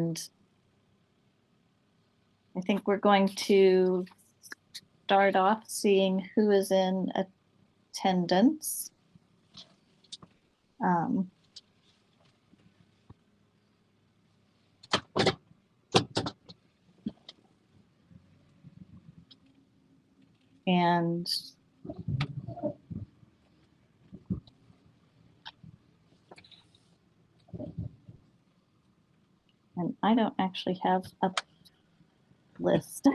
I think we're going to start off seeing who is in attendance. And I don't actually have a list.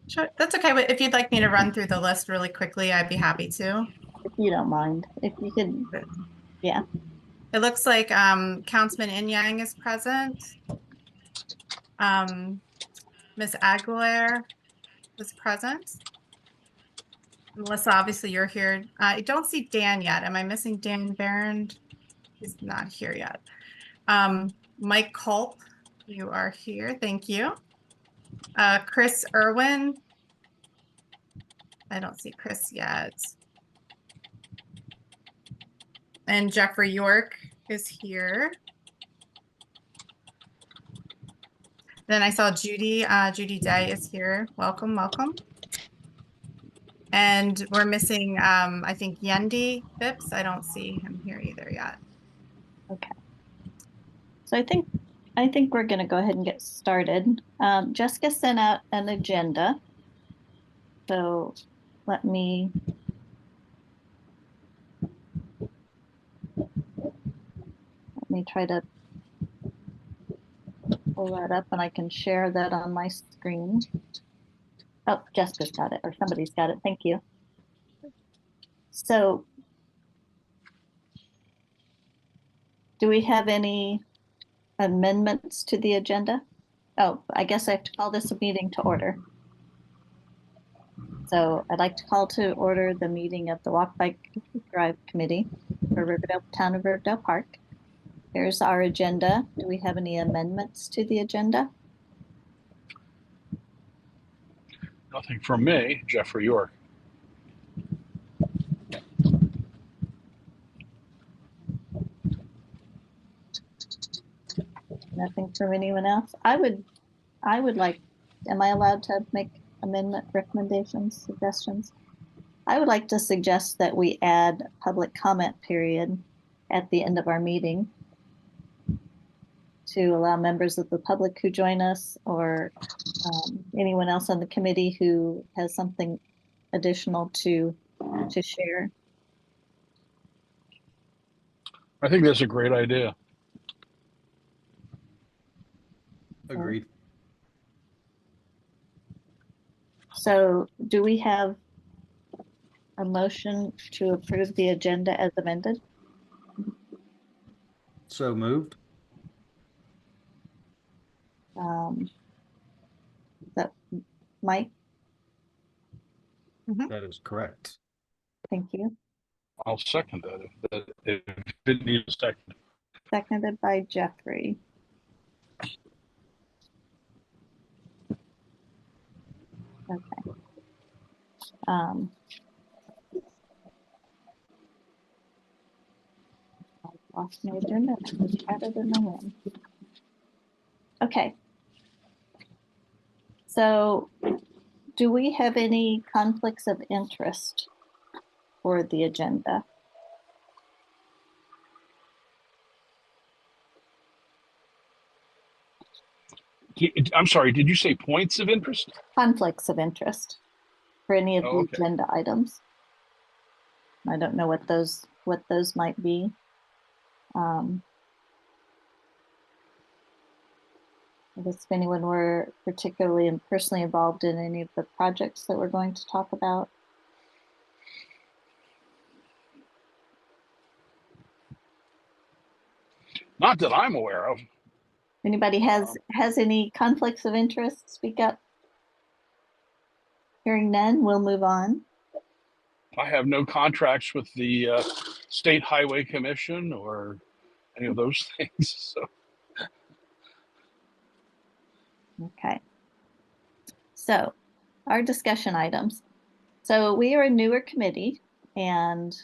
Sure, that's okay. But if you'd like me to run through the list really quickly, I'd be happy to. If you don't mind, if you could, yeah. It looks like Councilman Inyang is present. Ms. Aguilar is present. Melissa, obviously you're here. I don't see Dan yet. Am I missing Dan Barron? He's not here yet. Mike Culp, you are here. Thank you. Chris Irwin. I don't see Chris yet. And Jeffrey York is here. Then I saw Judy. Judy Day is here. Welcome, welcome. And we're missing, I think, Yendi Phipps. I don't see him here either yet. Okay. So I think we're going to go ahead and get started. Jessica sent out an agenda. So let me try to pull that up and I can share that on my screen. Oh, Jessica's got it, or somebody's got it. Thank you. So do we have any amendments to the agenda? Oh, I guess I have to call this a meeting to order. So I'd like to call to order the meeting of the Walk Bike Drive Committee for Riverdale, Town of Riverdale Park. Here's our agenda. Do we have any amendments to the agenda? Nothing from me, Jeffrey York. Nothing from anyone else? I would like, am I allowed to make amendment recommendations, suggestions? I would like to suggest that we add a public comment period at the end of our meeting to allow members of the public who join us or anyone else on the committee who has something additional to share. I think that's a great idea. Agreed. So do we have a motion to approve the agenda as amended? So moved. Is that Mike? That is correct. Thank you. I'll second that if it needs a second. Seconded by Jeffrey. Okay. I lost my agenda. I just had it in my hand. Okay. So do we have any conflicts of interest for the agenda? I'm sorry, did you say points of interest? Conflicts of interest for any of the okay. agenda items. I don't know what those might be. I guess if anyone were particularly and personally involved in any of the projects that we're going to talk about. Not that I'm aware of. Anybody has any conflicts of interest? Speak up. Hearing none, we'll move on. I have no contracts with the State Highway Commission or any of those things. So. Okay. So our discussion items. So we are a newer committee and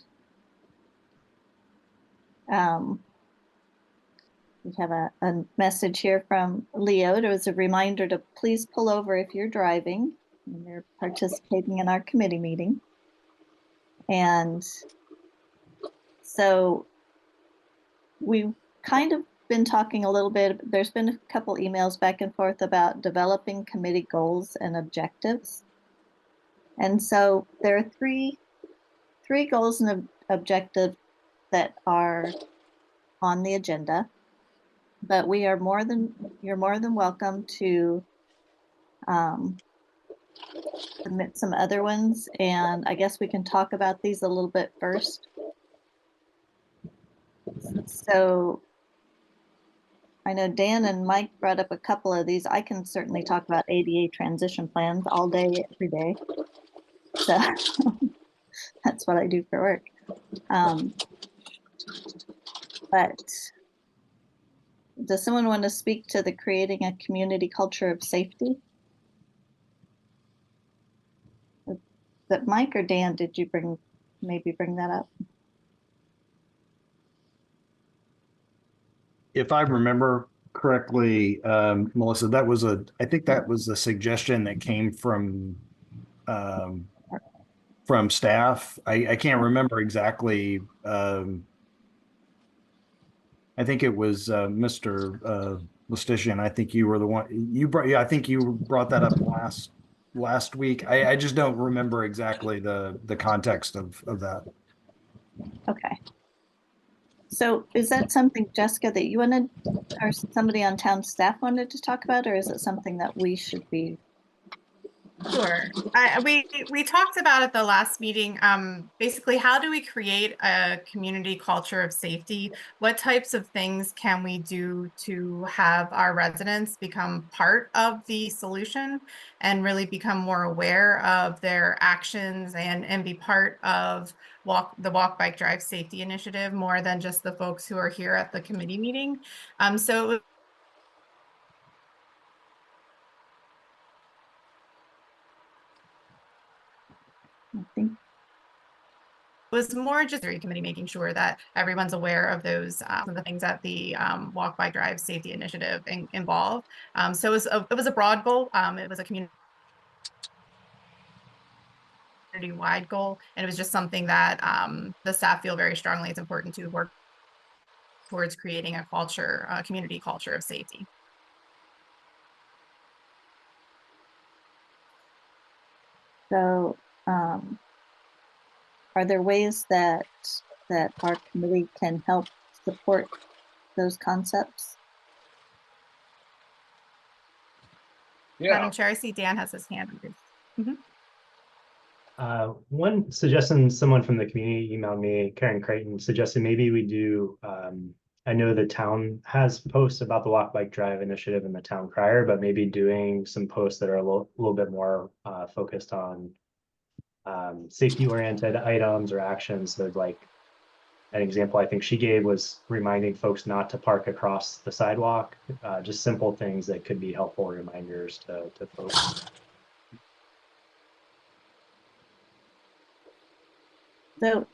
We have a message here from Leo. It was a reminder to please pull over if you're driving and you're participating in our committee meeting. And so we've kind of been talking a little bit, there's been a couple emails back and forth about developing committee goals and objectives. And so there are three goals and objectives that are on the agenda, but you're more than welcome to submit some other ones, and I guess we can talk about these a little bit first. So I know Dan and Mike brought up a couple of these. I can certainly talk about ADA transition plans all day, every day. So that's what I do for work. But does someone want to speak to the creating a community culture of safety? That Mike or Dan, did you maybe bring that up? If I remember correctly, Melissa, I think that was a suggestion that came from staff. I can't remember exactly. I think it was Mr. Lestitian. I think you were the one yeah, I think you brought that up last week. I just don't remember exactly the context of that. Okay. So is that something, Jessica, that you wanted, or somebody on town staff wanted to talk about, or is it something that we should be? Sure. We talked about at the last meeting, basically, how do we create a community culture of safety? What types of things can we do to have our residents become part of the solution and really become more aware of their actions and be part of the Walk, Bike, Drive Safety Initiative more than just the folks who are here at the committee meeting? So I think was more just the committee making sure that everyone's aware of those of the things that the Walk, Bike, Drive Safety Initiative involve. So it was a broad goal. It was a community-wide goal, and it was just something that the staff feel very strongly it's important to work towards creating a culture, a community culture of safety. so. Are there ways that our committee can help support those concepts? Yeah. Madam Chair, I see Dan has his hand raised. One suggestion someone from the community emailed me, Karen Creighton, suggested maybe we do, I know the town has posts about the Walk, Bike, Drive initiative in the town crier, but maybe doing some posts that are a little bit more focused on safety-oriented items or actions. So like an example I think she gave was reminding folks not to park across the sidewalk, just simple things that could be helpful reminders to folks. So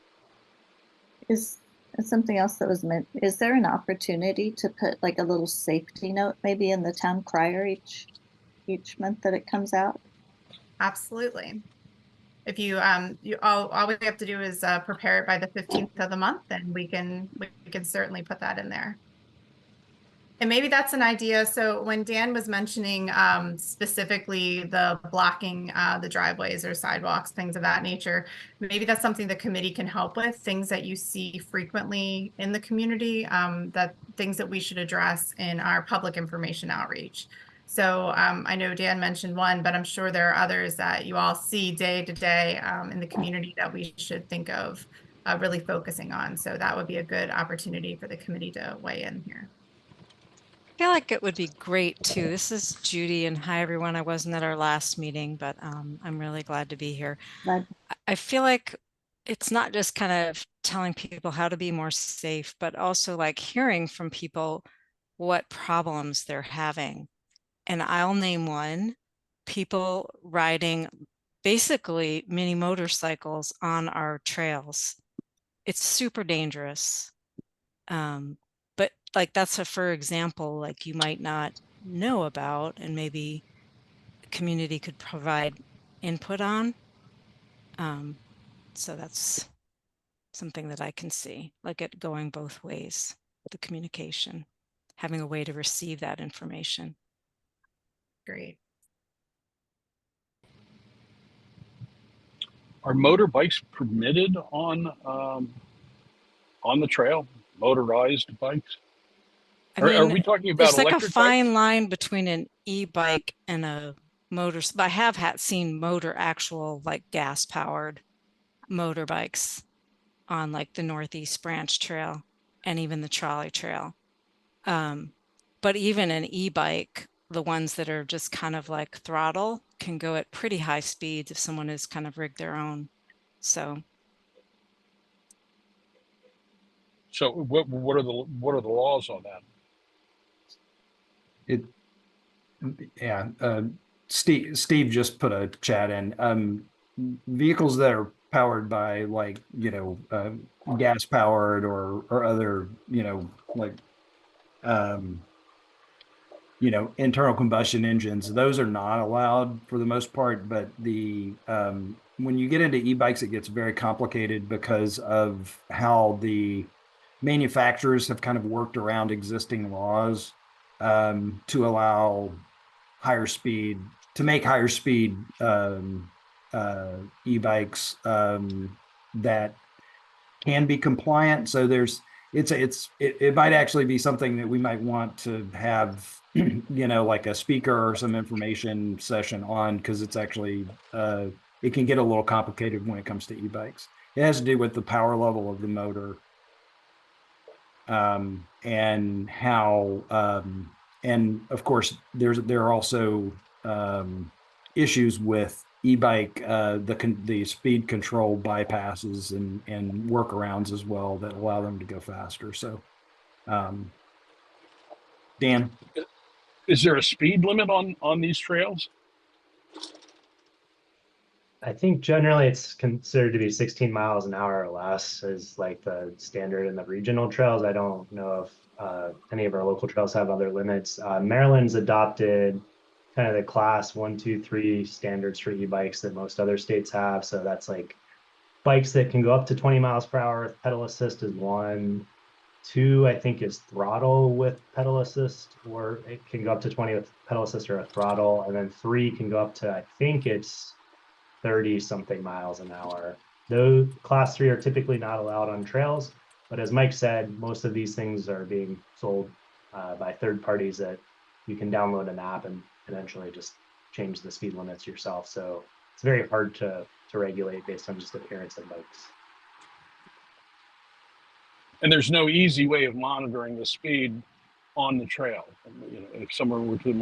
is something else that was meant, is there an opportunity to put like a little safety note maybe in the town crier each month that it comes out? Absolutely. If you all we have to do is prepare it by the 15th of the month, and we can certainly put that in there. And maybe that's an idea. So when Dan was mentioning specifically the blocking the driveways or sidewalks, things of that nature, maybe that's something the committee can help with, things that you see frequently in the community, that things that we should address in our public information outreach. So I know Dan mentioned one, but I'm sure there are others that you all see day to day in the community that we should think of really focusing on. So that would be a good opportunity for the committee to weigh in here. I feel like it would be great too. This is Judy, and hi everyone. I wasn't at our last meeting, but I'm really glad to be here. But I feel like it's not just kind of telling people how to be more safe, but also like hearing from people what problems they're having. And I'll name one: people riding basically mini motorcycles on our trails. It's super dangerous. but like that's a for example, like you might not know about, and maybe the community could provide input on. So that's something that I can see, like it going both ways, the communication, having a way to receive that information. Great. Are motorbikes permitted on the trail? Motorized bikes? I Are mean, we talking about there's like a electric fine bikes? line between an e-bike and a motor. I have seen actual like gas powered motorbikes on like the Northeast Branch Trail and even the trolley trail. But even an e-bike, the ones that are just kind of like throttle, can go at pretty high speeds if someone has kind of rigged their own. So So what are the laws on that? It, yeah, Steve just put a chat in. Vehicles that are powered by like, gas powered or other, like, um, internal combustion engines, those are not allowed for the most part. But when you get into e-bikes, it gets very complicated because of how the manufacturers have kind of worked around existing laws to allow higher speed to make higher speed e-bikes that can be compliant. So it might actually be something that we might want to have, like a speaker or some information session on, because it's actually it can get a little complicated when it comes to e-bikes. It has to do with the power level of the motor, and how and of course there are also issues with e-bike, the speed control bypasses and workarounds as well that allow them to go faster. So Dan? Is there a speed limit on these trails? I think generally it's considered to be 16 miles an hour or less is like the standard in the regional trails. I don't know if any of our local trails have other limits. Maryland's adopted kind of the class 1, 2, 3 standards for e-bikes that most other states have. So that's like bikes that can go up to 20 miles per hour. Pedal assist is 1. 2, I think, is throttle with pedal assist, or it can go up to 20 with pedal assist or a throttle. And then 3 can go up to, I think it's 30 something miles an hour. Those class 3 are typically not allowed on trails, but as Mike said, most of these things are being sold by third parties that you can download an app and eventually just change the speed limits yourself. So it's very hard to regulate based on just appearance of bikes. And there's no easy way of monitoring the speed on the trail. If someone were to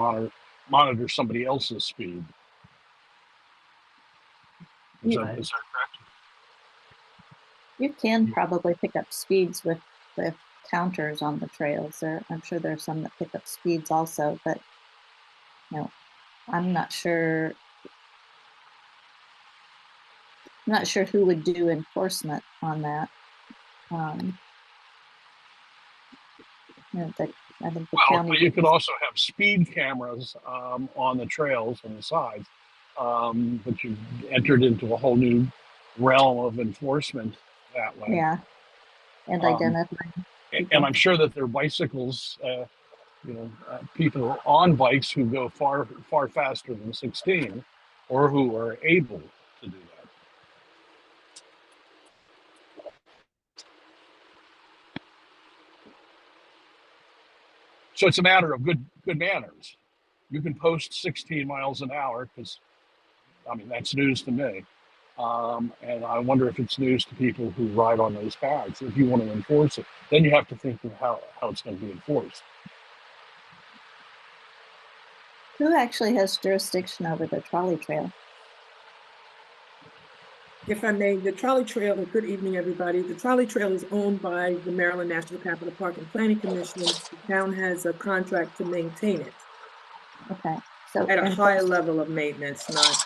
monitor somebody else's speed. Is that correct? You can probably pick up speeds with counters on the trails. I'm sure there's some that pick up speeds also, but I'm not sure. I'm not sure who would do enforcement on that. I think the county. You could also have speed cameras on the trails and the sides, but you've entered into a whole new realm of enforcement that way. Yeah, and identifying. And I'm sure that there are bicycles, people on bikes who go far faster than 16, or who are able to do that. So it's a matter of good manners. You can post 16 miles an hour because, that's news to me. And I wonder if it's news to people who ride on those paths. If you want to enforce it, then you have to think of how it's going to be enforced. Who actually has jurisdiction over the trolley trail? If I may, the trolley trail, and good evening, everybody. The trolley trail is owned by the Maryland National Capital Park and Planning Commission. The town has a contract to maintain it. Okay. So at a higher level of maintenance, not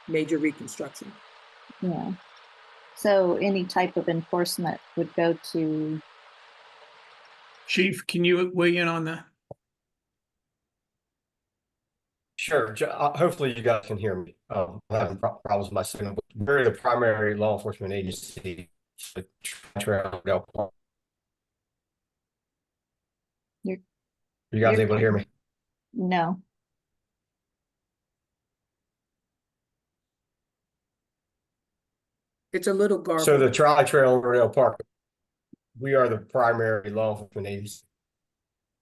major reconstruction. Yeah. So any type of enforcement would go to Chief, can you weigh in on that? Sure. Hopefully you guys can hear me. I'm having problems with my signal. But we're the primary law enforcement agency. You're, You guys you're able to hear me? No. It's a little So the garbled. trolley trail in Rodeo Park, we are the primary law enforcement agency.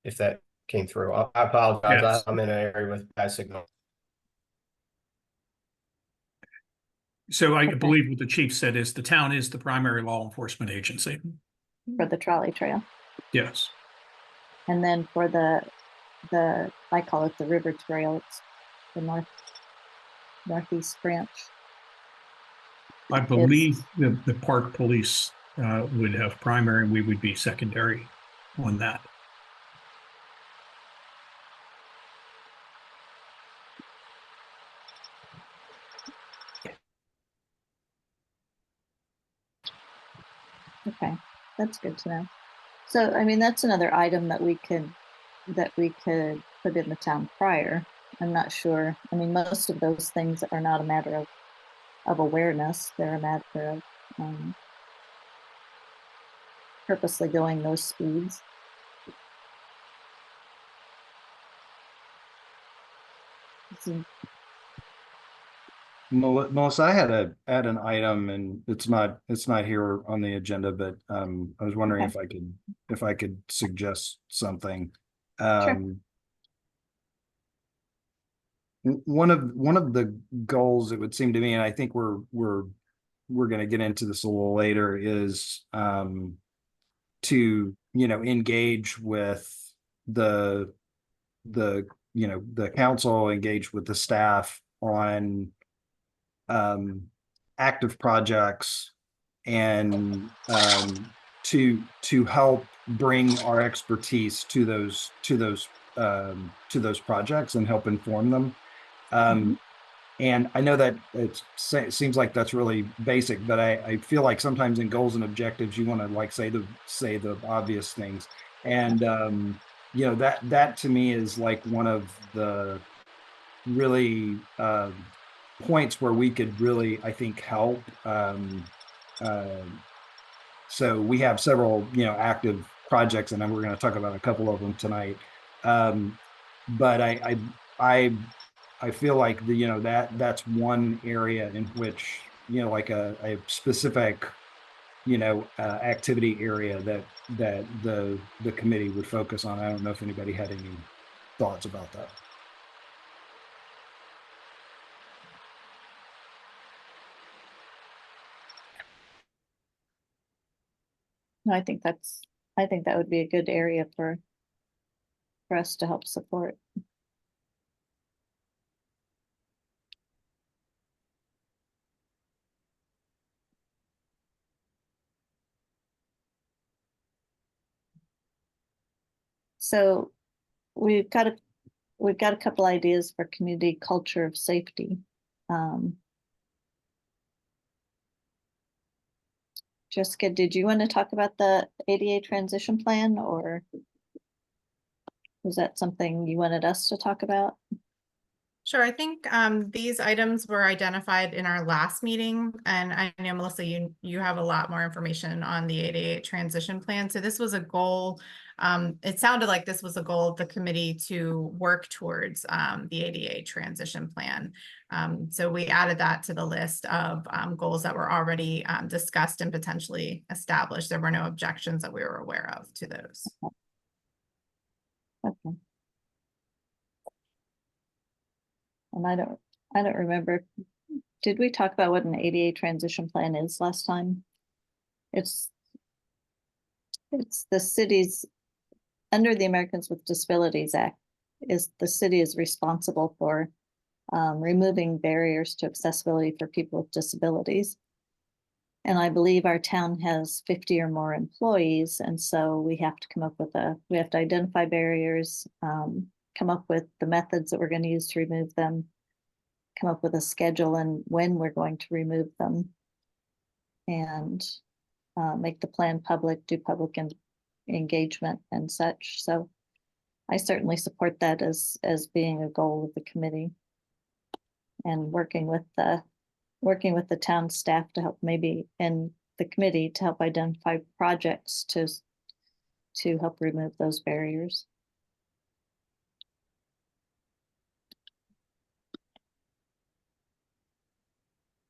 If that came through, I apologize. Yes. I'm in an area with bad signal. So I Okay. believe what the chief said is the town is the primary law enforcement agency. For the trolley trail. Yes. And then for the I call it the river trail, it's the northeast branch. I believe the park police would have primary, and we would be secondary on that. Okay, that's good to know. So, I mean, that's another item that we could put in the town crier. I'm not sure. I mean, most of those things are not a matter of awareness. They're a matter of purposely going those speeds. Melissa, I had an item, and it's not here on the agenda, but I was wondering Okay. if I could suggest something. Sure. One of the goals, it would seem to me, and I think we're going to get into this a little later, is to engage with the council, engage with the staff on active projects, and to help bring our expertise to those projects and help inform them. And I know that it seems like that's really basic, but I feel like sometimes in goals and objectives you want to like say the obvious things, and that to me is like one of the really points where we could really, I think, help. So we have several active projects, and we're going to talk about a couple of them tonight. But I feel like that's one area in which like a specific activity area that the committee would focus on. I don't know if anybody had any thoughts about that. No, I think that would be a good area for us to help support. So we've got a couple ideas for community culture of safety. Jessica, did you want to talk about the ADA transition plan, or was that something you wanted us to talk about? Sure, I think these items were identified in our last meeting, and I know, Melissa, you have a lot more information on the ADA transition plan. So this was a goal. It sounded like this was a goal of the committee to work towards the ADA transition plan. So we added that to the list of goals that were already discussed and potentially established. There were no objections that we were aware of to those. Okay. And I don't remember. Did we talk about what an ADA transition plan is last time? It's the city's, under the Americans with Disabilities Act, the city is responsible for removing barriers to accessibility for people with disabilities. And I believe our town has 50 or more employees, and so we have to we have to identify barriers, come up with the methods that we're going to use to remove them, come up with a schedule and when we're going to remove them, and make the plan public, do public engagement and such. So I certainly support that as being a goal of the committee, and working with the town staff to help, maybe in the committee, to help identify projects to help remove those barriers.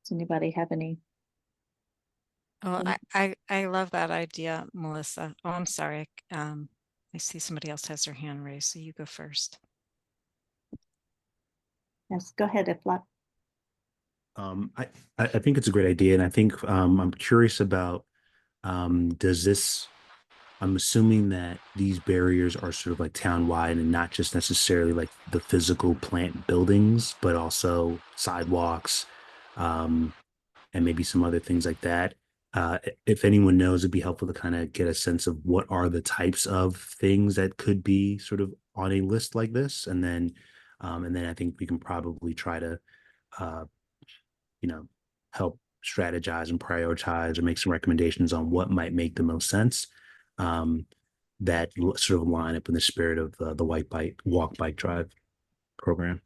Does anybody have any? Oh, I love that idea, Melissa. Oh, I'm sorry. I see somebody else has their hand raised, so you go first. Yes, go ahead, Iflok. I think it's a great idea, and I think I'm curious about does this. I'm assuming that these barriers are sort of like town-wide and not just necessarily like the physical plant buildings, but also sidewalks, and maybe some other things like that. If anyone knows, it'd be helpful to kind of get a sense of what are the types of things that could be sort of on a list like this, and then I think we can probably try to uh, help strategize and prioritize or make some recommendations on what might make the most sense, that sort of line up in the spirit of the White Bike Walk Bike Drive program.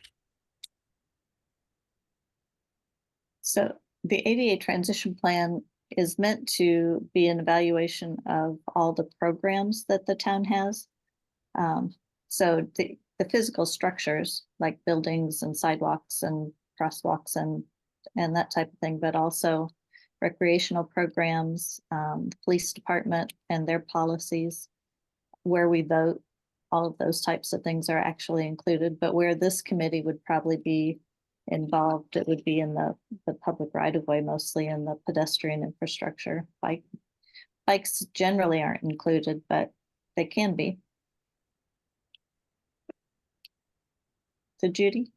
So the ADA transition plan is meant to be an evaluation of all the programs that the town has. So the physical structures like buildings and sidewalks and crosswalks and that type of thing, but also recreational programs, the police department and their policies, where we vote, all of those types of things are actually included. But where this committee would probably be involved, it would be in the public right of way, mostly in the pedestrian infrastructure. Bikes generally aren't included, but they can be. So Judy?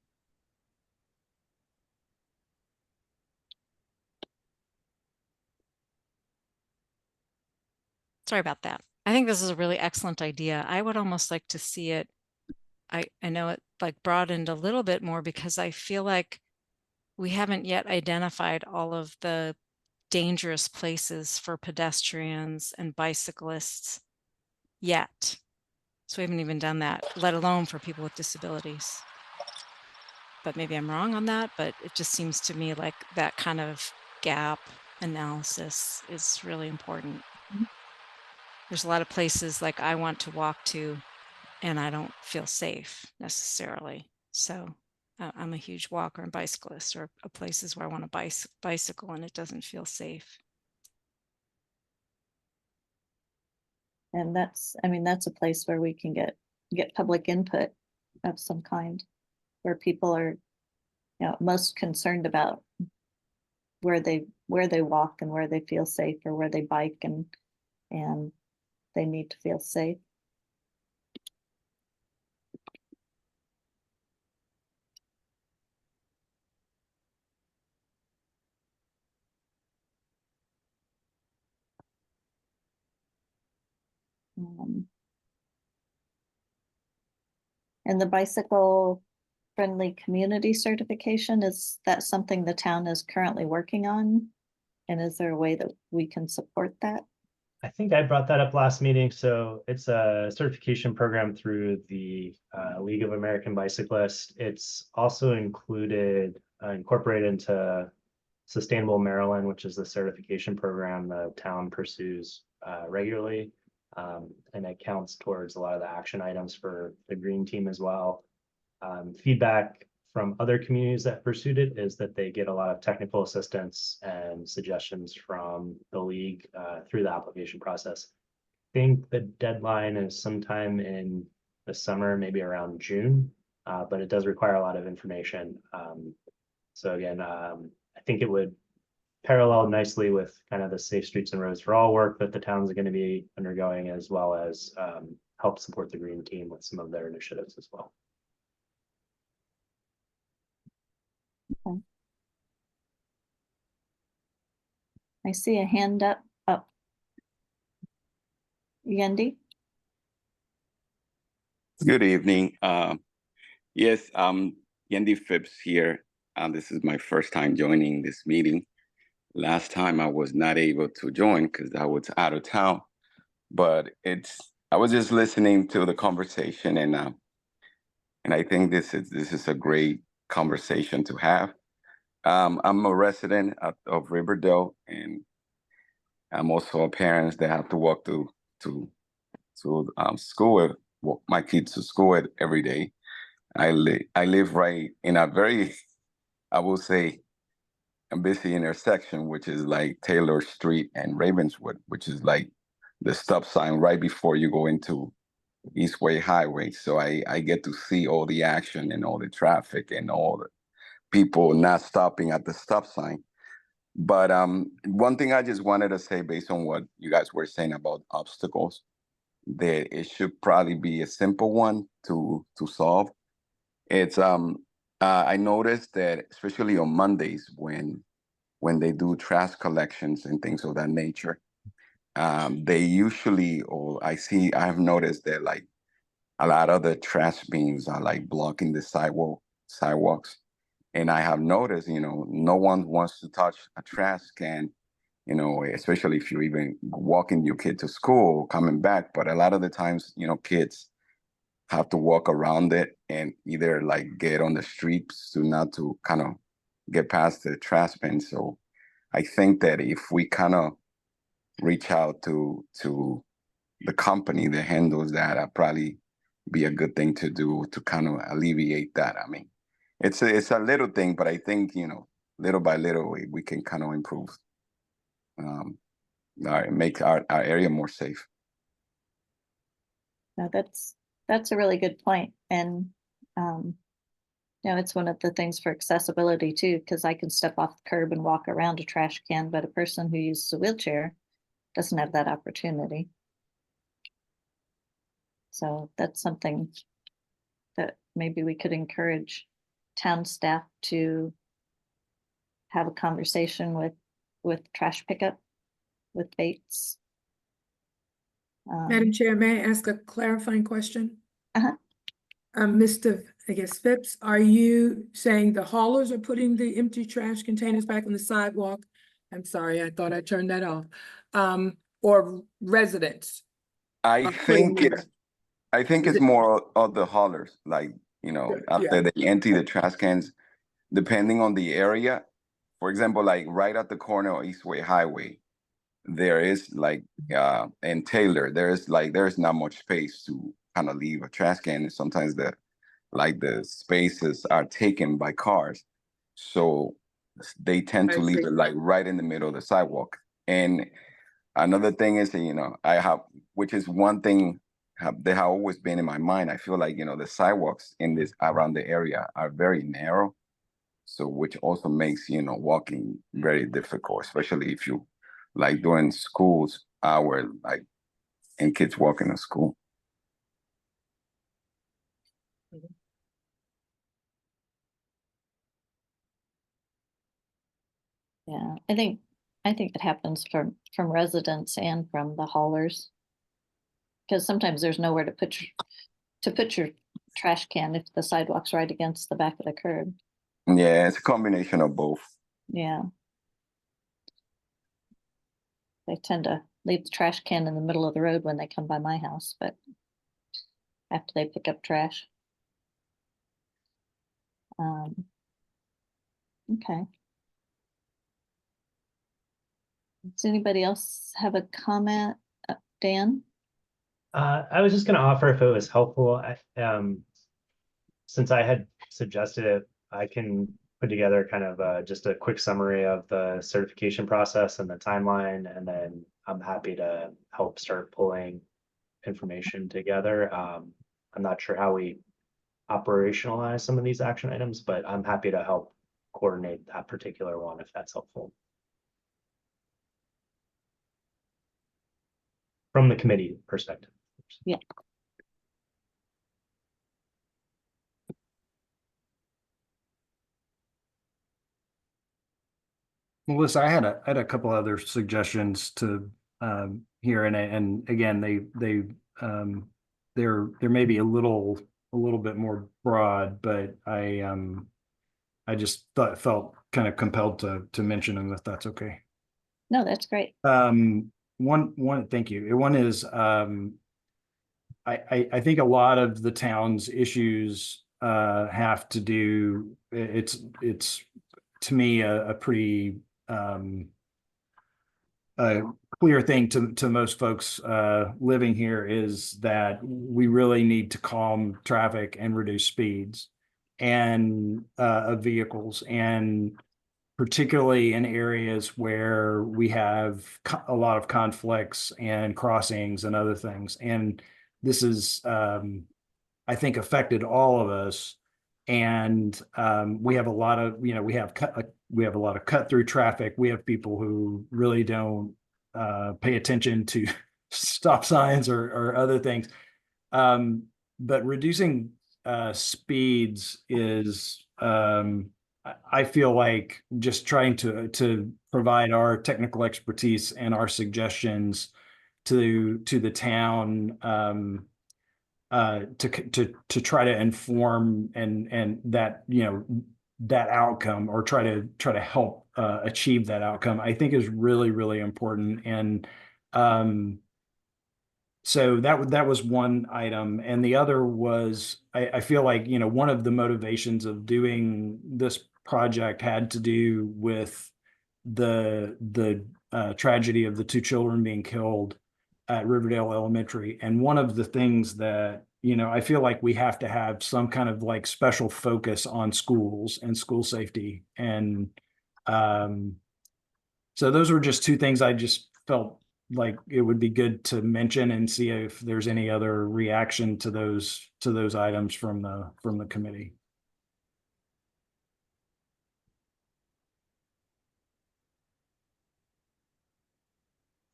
Sorry about that. I think this is a really excellent idea. I would almost like to see it. I know it like broadened a little bit more, because I feel like we haven't yet identified all of the dangerous places for pedestrians and bicyclists yet. So we haven't even done that, let alone for people with disabilities. But maybe I'm wrong on that, but it just seems to me like that kind of gap analysis is really important. There's a lot of places like I want to walk to and I don't feel safe necessarily. So I'm a huge walker and bicyclist, or places where I want to bicycle and it doesn't feel safe. And that's a place where we can get public input of some kind, where people are, most concerned about where they walk and where they feel safe, or where they bike and they need to feel safe. And the bicycle friendly community certification, is that something the town is currently working on? And is there a way that we can support that? I think I brought that up last meeting. So it's a certification program through the League of American Bicyclists. It's also incorporated into Sustainable Maryland, which is the certification program the town pursues regularly. And it counts towards a lot of the action items for the green team as well. Feedback from other communities that pursued it is that they get a lot of technical assistance and suggestions from the league through the application process. I think the deadline is sometime in the summer, maybe around June, but it does require a lot of information. So again, I think it would parallel nicely with kind of the Safe Streets and Roads for All work that the towns are going to be undergoing, as well as help support the green team with some of their initiatives as well. Okay. I see a hand up. Oh, Yendi? Good evening. Yes, Yendi Phipps here. This is my first time joining this meeting. Last time I was not able to join because I was out of town, but I was just listening to the conversation, and I think this is a great conversation to have. I'm a resident of Riverdale, and I'm also a parent that have to walk to school, walk my kids to school every day. I live right in a very, I will say, a busy intersection, which is like Taylor Street and Ravenswood, which is like the stop sign right before you go into Eastway Highway. So I get to see all the action and all the traffic and all the people not stopping at the stop sign. But one thing I just wanted to say, based on what you guys were saying about obstacles, that it should probably be a simple one to solve. It's I noticed that especially on Mondays when they do trash collections and things of that nature, they usually, or I have noticed that like a lot of the trash bins are like blocking the sidewalks. And I have noticed, no one wants to touch a trash can, especially if you're even walking your kid to school, coming back. But a lot of the times, kids have to walk around it and either like get on the streets to not to kind of get past the trash bin. So I think that if we kind of reach out to the company that handles that, probably be a good thing to do to kind of alleviate that. I mean, it's a little thing, but I think little by little we can kind of improve, make our area more safe. No, that's a really good point. And it's one of the things for accessibility too, because I can step off the curb and walk around a trash can, but a person who uses a wheelchair doesn't have that opportunity. So that's something that maybe we could encourage town staff to have a conversation with trash pickup, with Bates. Madam Chair, may I ask a clarifying question? Uh-huh. Mr. Phipps, are you saying the haulers are putting the empty trash containers back on the sidewalk? I'm sorry, I thought I turned that off. Or residents? I think it's more of the haulers, like, after they empty the trash cans, depending on the area. For example, like right at the corner of Eastway Highway, there is like in Taylor, there's not much space to kind of leave a trash can. And sometimes the spaces are taken by cars. So they tend to leave it like right in the middle of the sidewalk. And another thing is that, which is one thing that have always been in my mind. I feel like, the sidewalks around the area are very narrow. So which also makes, walking very difficult, especially if you like during school's hour, like, and kids walking to school. Yeah, I think it happens from residents and from the haulers. Because sometimes there's nowhere to put your trash can if the sidewalk's right against the back of the curb. Yeah, it's a combination of both. Yeah. They tend to leave the trash can in the middle of the road when they come by my house, but after they pick up trash. Okay. Does anybody else have a comment? Dan? I was just going to offer, if it was helpful, since I had suggested it, I can put together kind of just a quick summary of the certification process and the timeline, and then I'm happy to help start pulling information together. I'm not sure how we operationalize some of these action items, but I'm happy to help coordinate that particular one if that's helpful. From the committee perspective. Yeah. Melissa, I had a couple other suggestions to here, and again, they're maybe a little bit more broad, but I just felt kind of compelled to mention them, if that's okay. No, that's great. thank you. One is, I think a lot of the town's issues have to do, it's to me a pretty a clear thing to most folks living here is that we really need to calm traffic and reduce speeds and of vehicles, and particularly in areas where we have a lot of conflicts and crossings and other things. And this is, I think, affected all of us. And we have a lot of, we have a lot of cut through traffic. We have people who really don't pay attention to stop signs or other things. But reducing speeds is, I feel like, just trying to provide our technical expertise and our suggestions to the town, to try to inform and that, that outcome, or try to help achieve that outcome, I think is really, really important. And so that was one item. And the other was, I feel like, one of the motivations of doing this project had to do with the tragedy of the two children being killed at Riverdale Elementary. And one of the things that, I feel like we have to have some kind of like special focus on schools and school safety. And so those were just two things I just felt like it would be good to mention, and see if there's any other reaction to those items from the committee.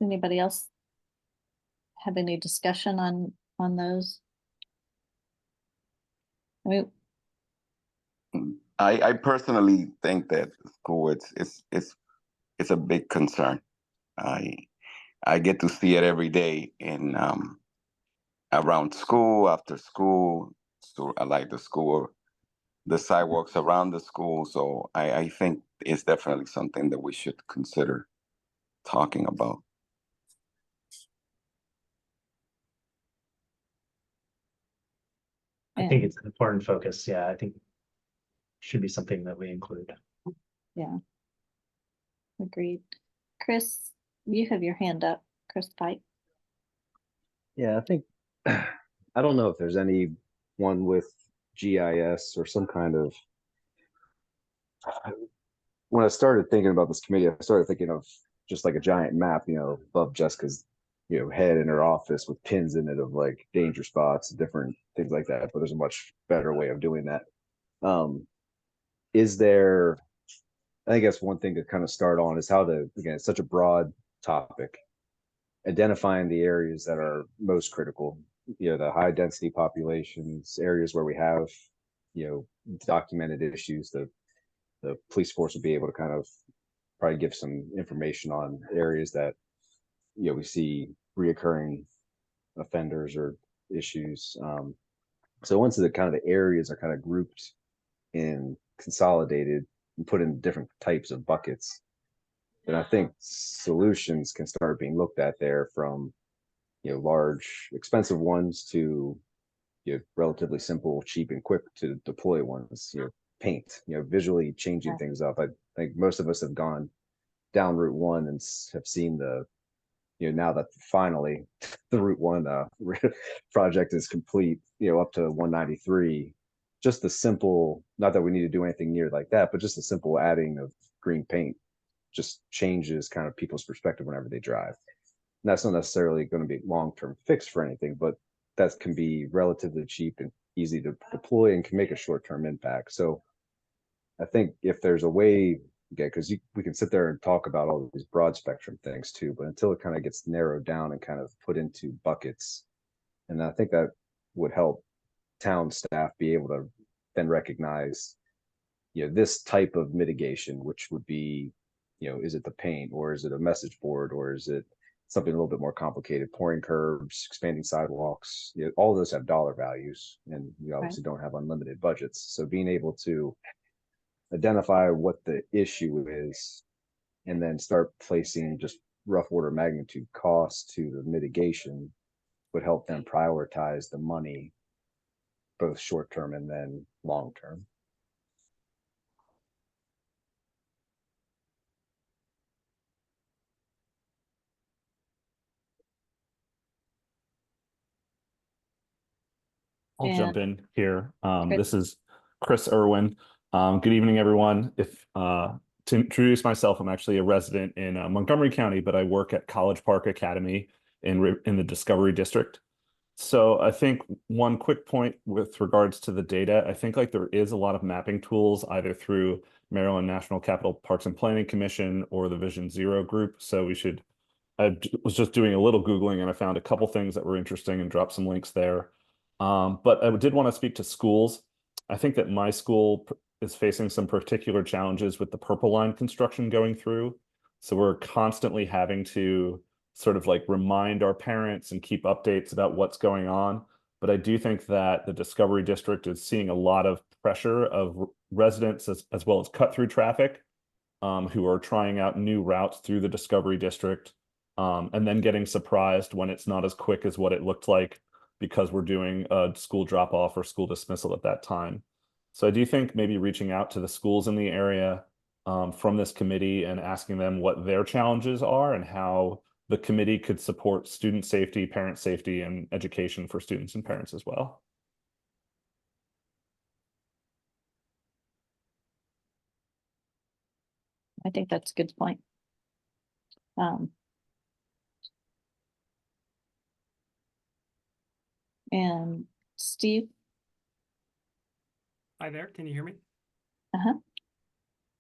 Anybody else have any discussion on those? I mean, I personally think that school, it's a big concern. I get to see it every day in around school, after school. So I like the sidewalks around the school. So I think it's definitely something that we should consider talking about. I think it's an important focus. Yeah, I think should be something that we include. Yeah. Agreed. Chris, you have your hand up. Chris Pike. Yeah, I think, I don't know if there's any one with GIS or some kind of, when I started thinking about this committee, I started thinking of just like a giant map, above Jessica's, head in her office with pins in it of like danger spots, different things like that. But there's a much better way of doing that. Is there, I think that's one thing to kind of start on, is how to, again, it's such a broad topic, identifying the areas that are most critical, the high density populations, areas where we have, documented issues. The police force will be able to kind of probably give some information on areas that, we see reoccurring offenders or issues. So once the kind of the areas are kind of grouped and consolidated and put in different types of buckets, then I think solutions can start being looked at there, from, large, expensive ones to, relatively simple, cheap, and quick to deploy ones. Paint, visually changing things up. I think most of us have gone down Route 1 and have seen the, now that finally the Route 1 project is complete, up to 193, just the simple, not that we need to do anything near like that, but just the simple adding of green paint just changes kind of people's perspective whenever they drive. And that's not necessarily going to be a long-term fix for anything, but that can be relatively cheap and easy to deploy and can make a short-term impact. So I think if there's a way, because we can sit there and talk about all of these broad spectrum things too, but until it kind of gets narrowed down and kind of put into buckets, and I think that would help town staff be able to then recognize, this type of mitigation, which would be, is it the paint, or is it a message board, or is it something a little bit more complicated, pouring curbs, expanding sidewalks? All of those have dollar values, and we obviously don't have unlimited budgets. So being able to identify what the issue is, and then start placing just rough order magnitude cost to the mitigation would help them prioritize the money, both short term and then long term. I'll jump And in here. Chris. This is Chris Irwin. Good evening, everyone. To introduce myself, I'm actually a resident in Montgomery County, but I work at College Park Academy in the Discovery District. So I think one quick point with regards to the data, I think like there is a lot of mapping tools either through Maryland National Capital Parks and Planning Commission or the Vision Zero group. So I was just doing a little Googling and I found a couple things that were interesting and dropped some links there. But I did want to speak to schools. I think that my school is facing some particular challenges with the Purple Line construction going through. So we're constantly having to sort of like remind our parents and keep updates about what's going on. But I do think that the Discovery District is seeing a lot of pressure of residents as well as cut through traffic who are trying out new routes through the Discovery District and then getting surprised when it's not as quick as what it looked like because we're doing a school drop off or school dismissal at that time. So I do think maybe reaching out to the schools in the area from this committee and asking them what their challenges are and how the committee could support student safety, parent safety, and education for students and parents as well. I think that's a good point. And Steve? Hi there, can you hear me? Uh-huh.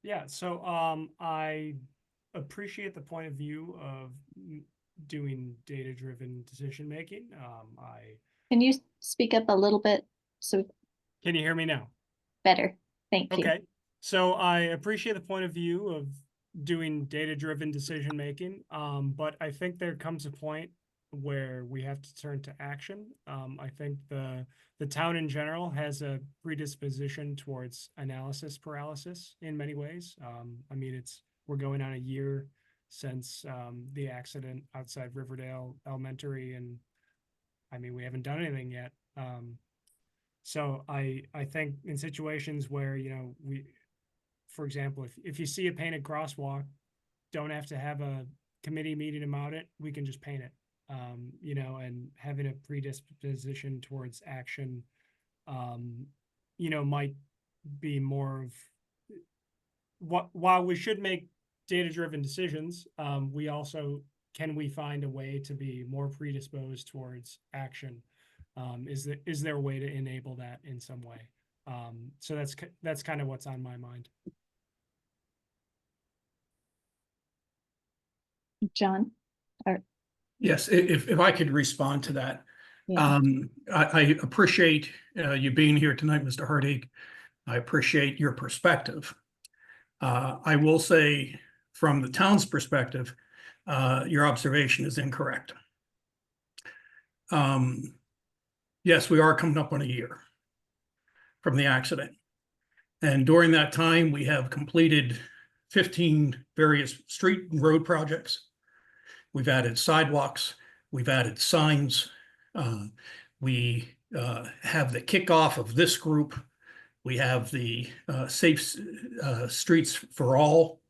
Yeah, so I appreciate the point of view of doing data-driven decision making. Can you speak up a little bit? So Can you hear me now? better. Thank you. Okay, so I appreciate the point of view of doing data-driven decision making, but I think there comes a point where we have to turn to action. I think the town in general has a predisposition towards analysis paralysis in many ways. I mean, we're going on a year since the accident outside Riverdale Elementary, and I mean, we haven't done anything yet. So I think in situations where, you know, for example, if you see a painted crosswalk, don't have to have a committee meeting about it. We can just paint it, you know, and having a predisposition towards action, you know, might be more of while we should make data-driven decisions, we also, can we find a way to be more predisposed towards action? Is there a way to enable that in some way? So that's kind of what's on my mind. John? Yes, if I could respond to that. Yeah. I appreciate you being here tonight, Mr. Hardig. I appreciate your perspective. I will say from the town's perspective, your observation is incorrect. Yes, we are coming up on a year from the accident. And during that time, we have completed 15 various street and road projects. We've added sidewalks, we've added signs. We have the kickoff of this group. We have the Safe Streets for All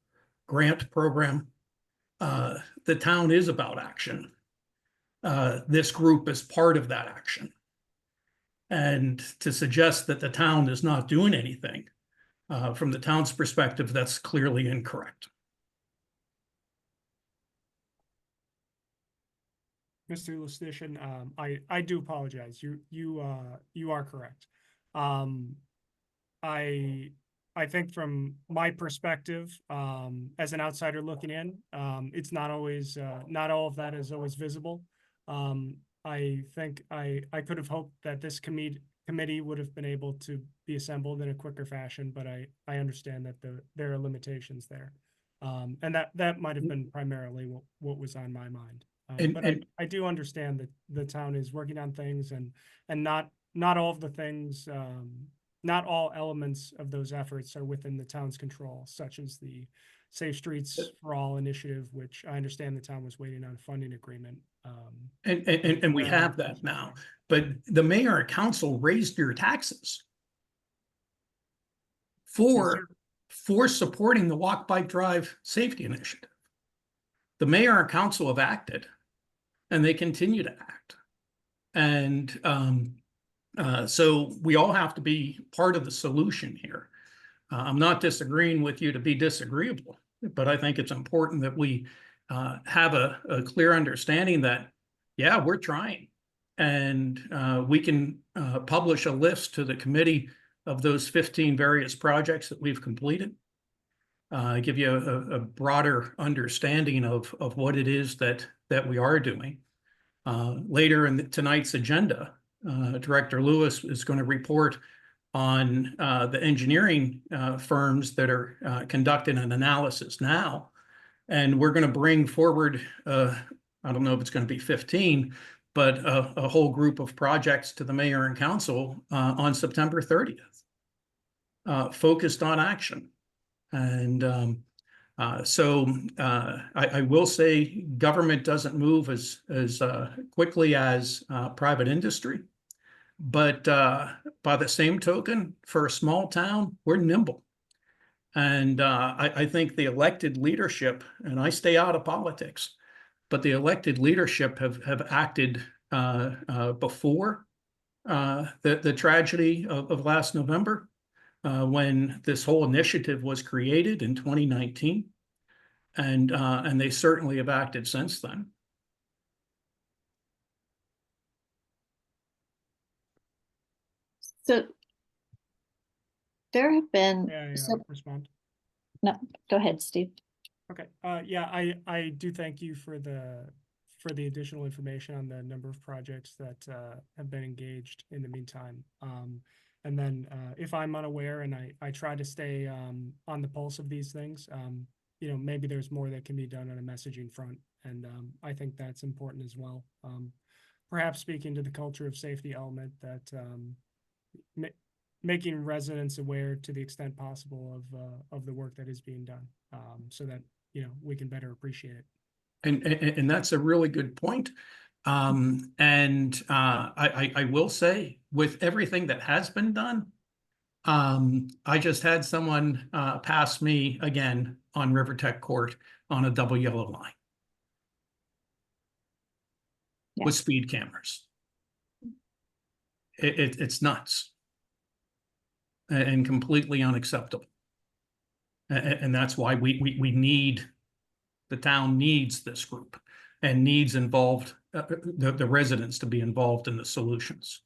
grant program. The town is about action. This group is part of that action. And to suggest that the town is not doing anything, from the town's perspective, that's clearly incorrect. Mr. Lustician, I do apologize. You are correct. I think from my perspective, as an outsider looking in, it's not always not all of that is always visible. I think I could have hoped that this committee would have been able to be assembled in a quicker fashion, but I understand that there are limitations there, and that might have been primarily what was on my mind. But I do understand that the town is working on things, and not all of the things not all elements of those efforts are within the town's control, such as the Safe Streets for All initiative, which I understand the town was waiting on a funding agreement. And we have that now, but the mayor and council raised your taxes for supporting the Walk Bike Drive Safety Initiative. The mayor and council have acted, and they continue to act. And so we all have to be part of the solution here. I'm not disagreeing with you to be disagreeable, but I think it's important that we have a clear understanding that, yeah, we're trying. And we can publish a list to the committee of those 15 various projects that we've completed. Give you a broader understanding of what it is that we are doing. Later in tonight's agenda, Director Lewis is going to report on the engineering firms that are conducting an analysis now. And we're going to bring forward, I don't know if it's going to be 15, but a whole group of projects to the mayor and council on September 30th, focused on action. And I will say government doesn't move as quickly as private industry. But by the same token, for a small town, we're nimble. And I think the elected leadership, and I stay out of politics, but the elected leadership have acted before the tragedy of last November, when this whole initiative was created in 2019. And they certainly have acted since then. So there have been. Respond. No, go ahead, Steve. Okay. Yeah, I do thank you for the additional information on the number of projects that have been engaged in the meantime. And then if I'm unaware and I try to stay on the pulse of these things, maybe there's more that can be done on a messaging front. And I think that's important as well. Perhaps speaking to the culture of safety element that making residents aware to the extent possible of the work that is being done, so that we can better appreciate it. And that's a really good point. I will say, with everything that has been done, I just had someone pass me again on River Tech Court on a double yellow line with speed cameras. It's nuts and completely unacceptable. And that's why we need, the town needs this group and needs involved, the residents to be involved in the solutions,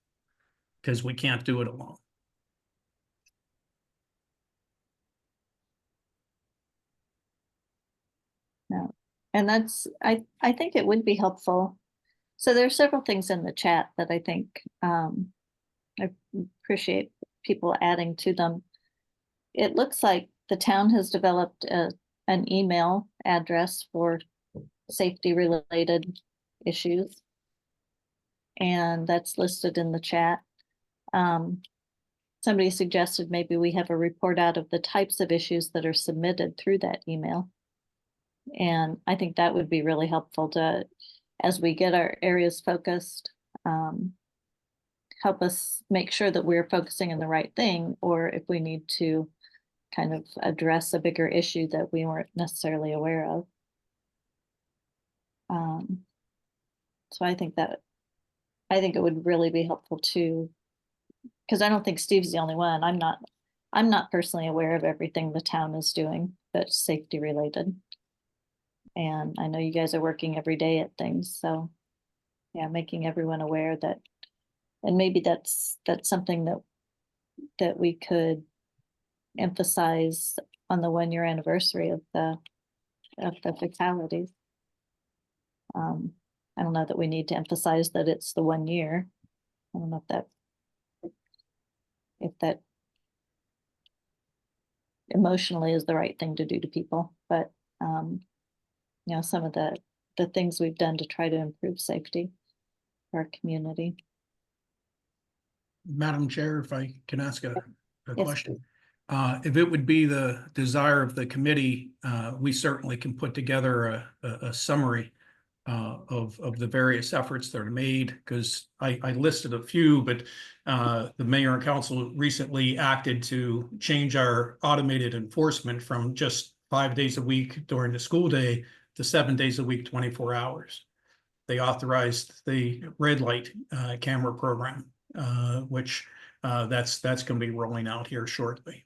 because we can't do it alone. No. And that's, I think it would be helpful. So there are several things in the chat that I think I appreciate people adding to them. It looks like the town has developed an email address for safety related issues, and that's listed in the chat. Somebody suggested maybe we have a report out of the types of issues that are submitted through that email. And I think that would be really helpful to, as we get our areas focused, help us make sure that we're focusing on the right thing, or if we need to kind of address a bigger issue that we weren't necessarily aware of. So I think it would really be helpful too, because I don't think Steve's the only one. I'm not personally aware of everything the town is doing that's safety related. And I know you guys are working every day at things. So yeah, making everyone aware that, and maybe that's something that we could emphasize on the 1-year anniversary of the fatalities. I don't know that we need to emphasize that it's the 1 year. I don't know if that emotionally is the right thing to do to people, but some of the things we've done to try to improve safety for our community. Madam Chair, if I can ask a a Yes, question. If it would be the desire of the committee, we certainly can put together a summary of the various efforts that are made, because I listed a few, but the mayor and council recently acted to change our automated enforcement from just 5 days a week during the school day to 7 days a week, 24 hours. They authorized the red light camera program, which that's going to be rolling out here shortly.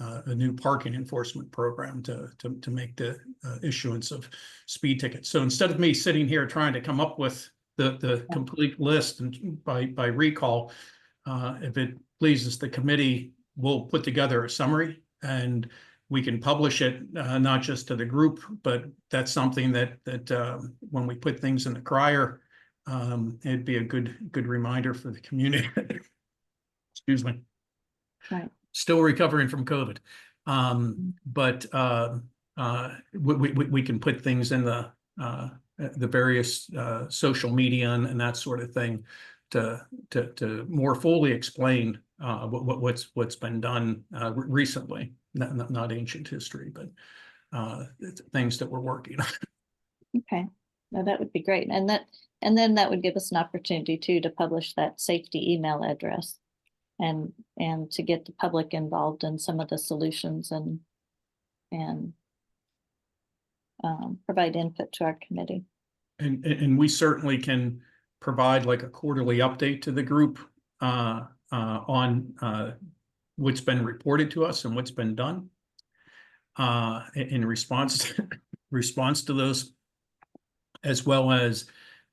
A new parking enforcement program to make the issuance of speed tickets. So instead of me sitting here trying to come up with the complete list and by recall, if it pleases the committee, we'll put together a summary and we can publish it, not just to the group, but that's something that when we put things in the crier, it'd be a good reminder for the community. Excuse me. right. Still recovering from COVID. But we can put things in the various social media and that sort of thing to more fully explain what's been done recently, not ancient history, but things that we're working on. Okay, no, that would be great. And then that would give us an opportunity too to publish that safety email address and to get the public involved in some of the solutions and provide input to our committee. And we certainly can provide like a quarterly update to the group on what's been reported to us and what's been done in response to those, as well as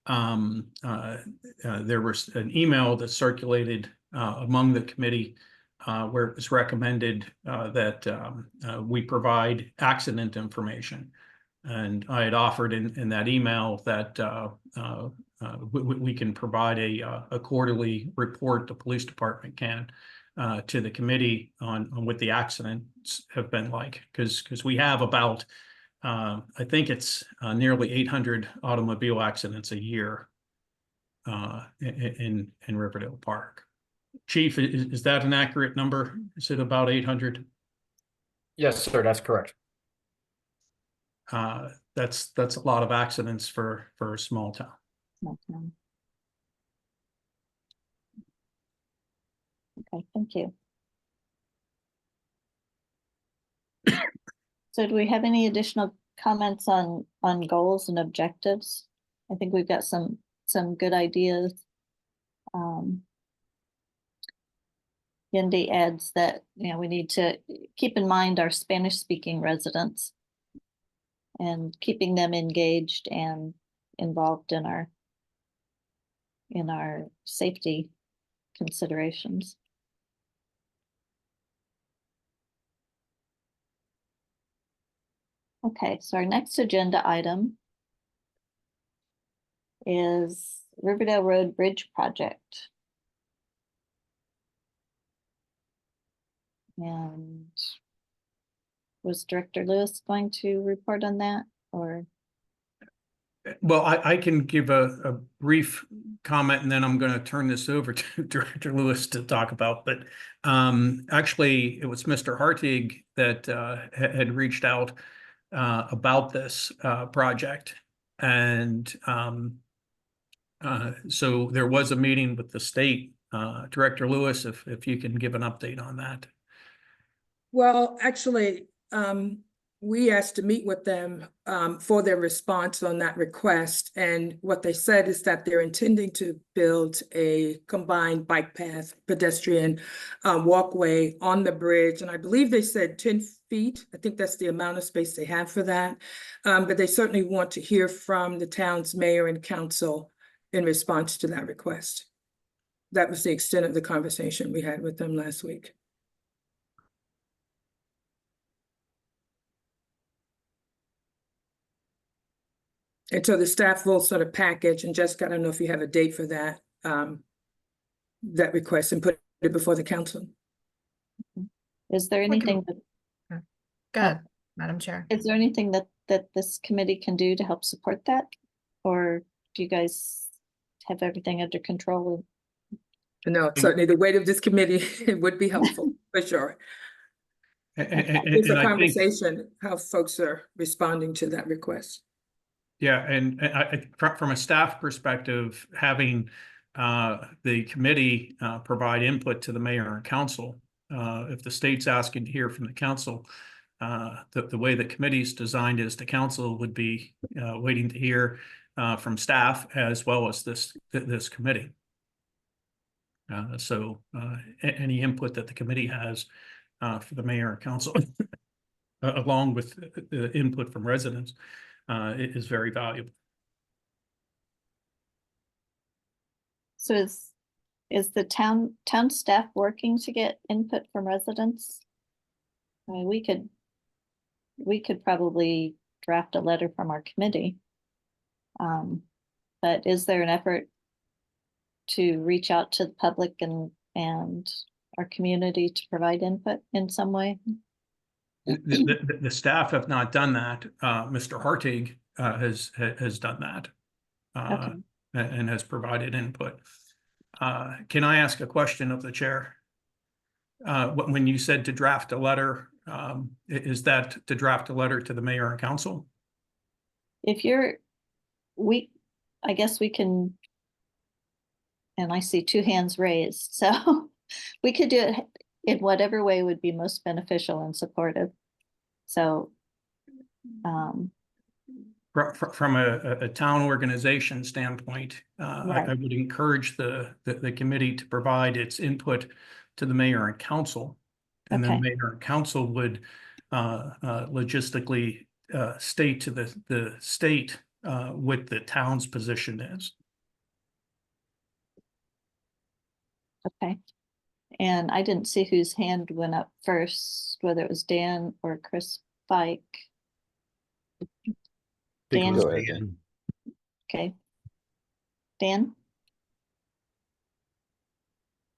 there was an email that circulated among the committee where it was recommended that we provide accident information. And I had offered in that email that we can provide a quarterly report the police department can to the committee on what the accidents have been like, because we have about I think it's nearly 800 automobile accidents a year in Riverdale Park. Chief, is that an accurate number? Is it about 800? Yes, sir, that's correct. That's a lot of accidents for a small town. Okay, thank you. So do we have any additional comments on goals and objectives? I think we've got some good ideas. Yendi adds that we need to keep in mind our Spanish-speaking residents and keeping them engaged and involved in our safety considerations. Okay, so our next agenda item is Riverdale Road Bridge Project. And was Director Lewis going to report on that, or? Well, I can give a brief comment and then I'm going to turn this over to Director Lewis to talk about. But actually, it was Mr. Hartig that had reached out about this project. And so there was a meeting with the state. Director Lewis, if you can give an update on that. Well, actually, we asked to meet with them for their response on that request. And what they said is that they're intending to build a combined bike path, pedestrian walkway on the bridge. And I believe they said 10 feet. I think that's the amount of space they have for that. But they certainly want to hear from the town's mayor and council in response to that request. That was the extent of the conversation we had with them last week. And so the staff will sort of package, and Jessica, I don't know if you have a date for that, that request and put it before the council. Is there anything that? Go ahead, Madam Chair. Is there anything that this committee can do to help support that? Or do you guys have everything under control? No, certainly the weight of this committee would be helpful, for sure. It's a I think, conversation, how folks are responding to that request. yeah, and from a staff perspective, having the committee provide input to the mayor and council, if the state's asking to hear from the council, the way the committee is designed is the council would be waiting to hear from staff as well as this committee. So any input that the committee has for the mayor and council, along with the input from residents, is very valuable. So is the town staff working to get input from residents? I mean, we could probably draft a letter from our committee. But is there an effort to reach out to the public and our community to provide input in some way? The staff have not done that. Mr. Hartig has done that. Okay. And has provided input. Can I ask a question of the chair? When you said to draft a letter, is that to draft a letter to the mayor and council? I guess we can, and I see two hands raised, so we could do it in whatever way would be most beneficial and supportive. So, from a town organization standpoint, right. I would encourage the committee to provide its input to the mayor and council, and then mayor and council would logistically state to the state what the town's position is. Okay. And I didn't see whose hand went up first, whether it was Dan or Chris Fike. Dan. Go ahead, Dan. Okay. Dan?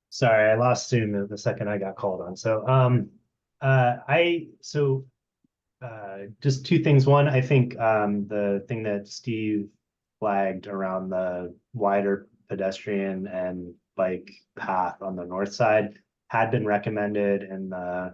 Sorry, I lost Zoom the second I got called on. So just two things. One, I think the thing that Steve flagged around the wider pedestrian and bike path on the north side had been recommended in the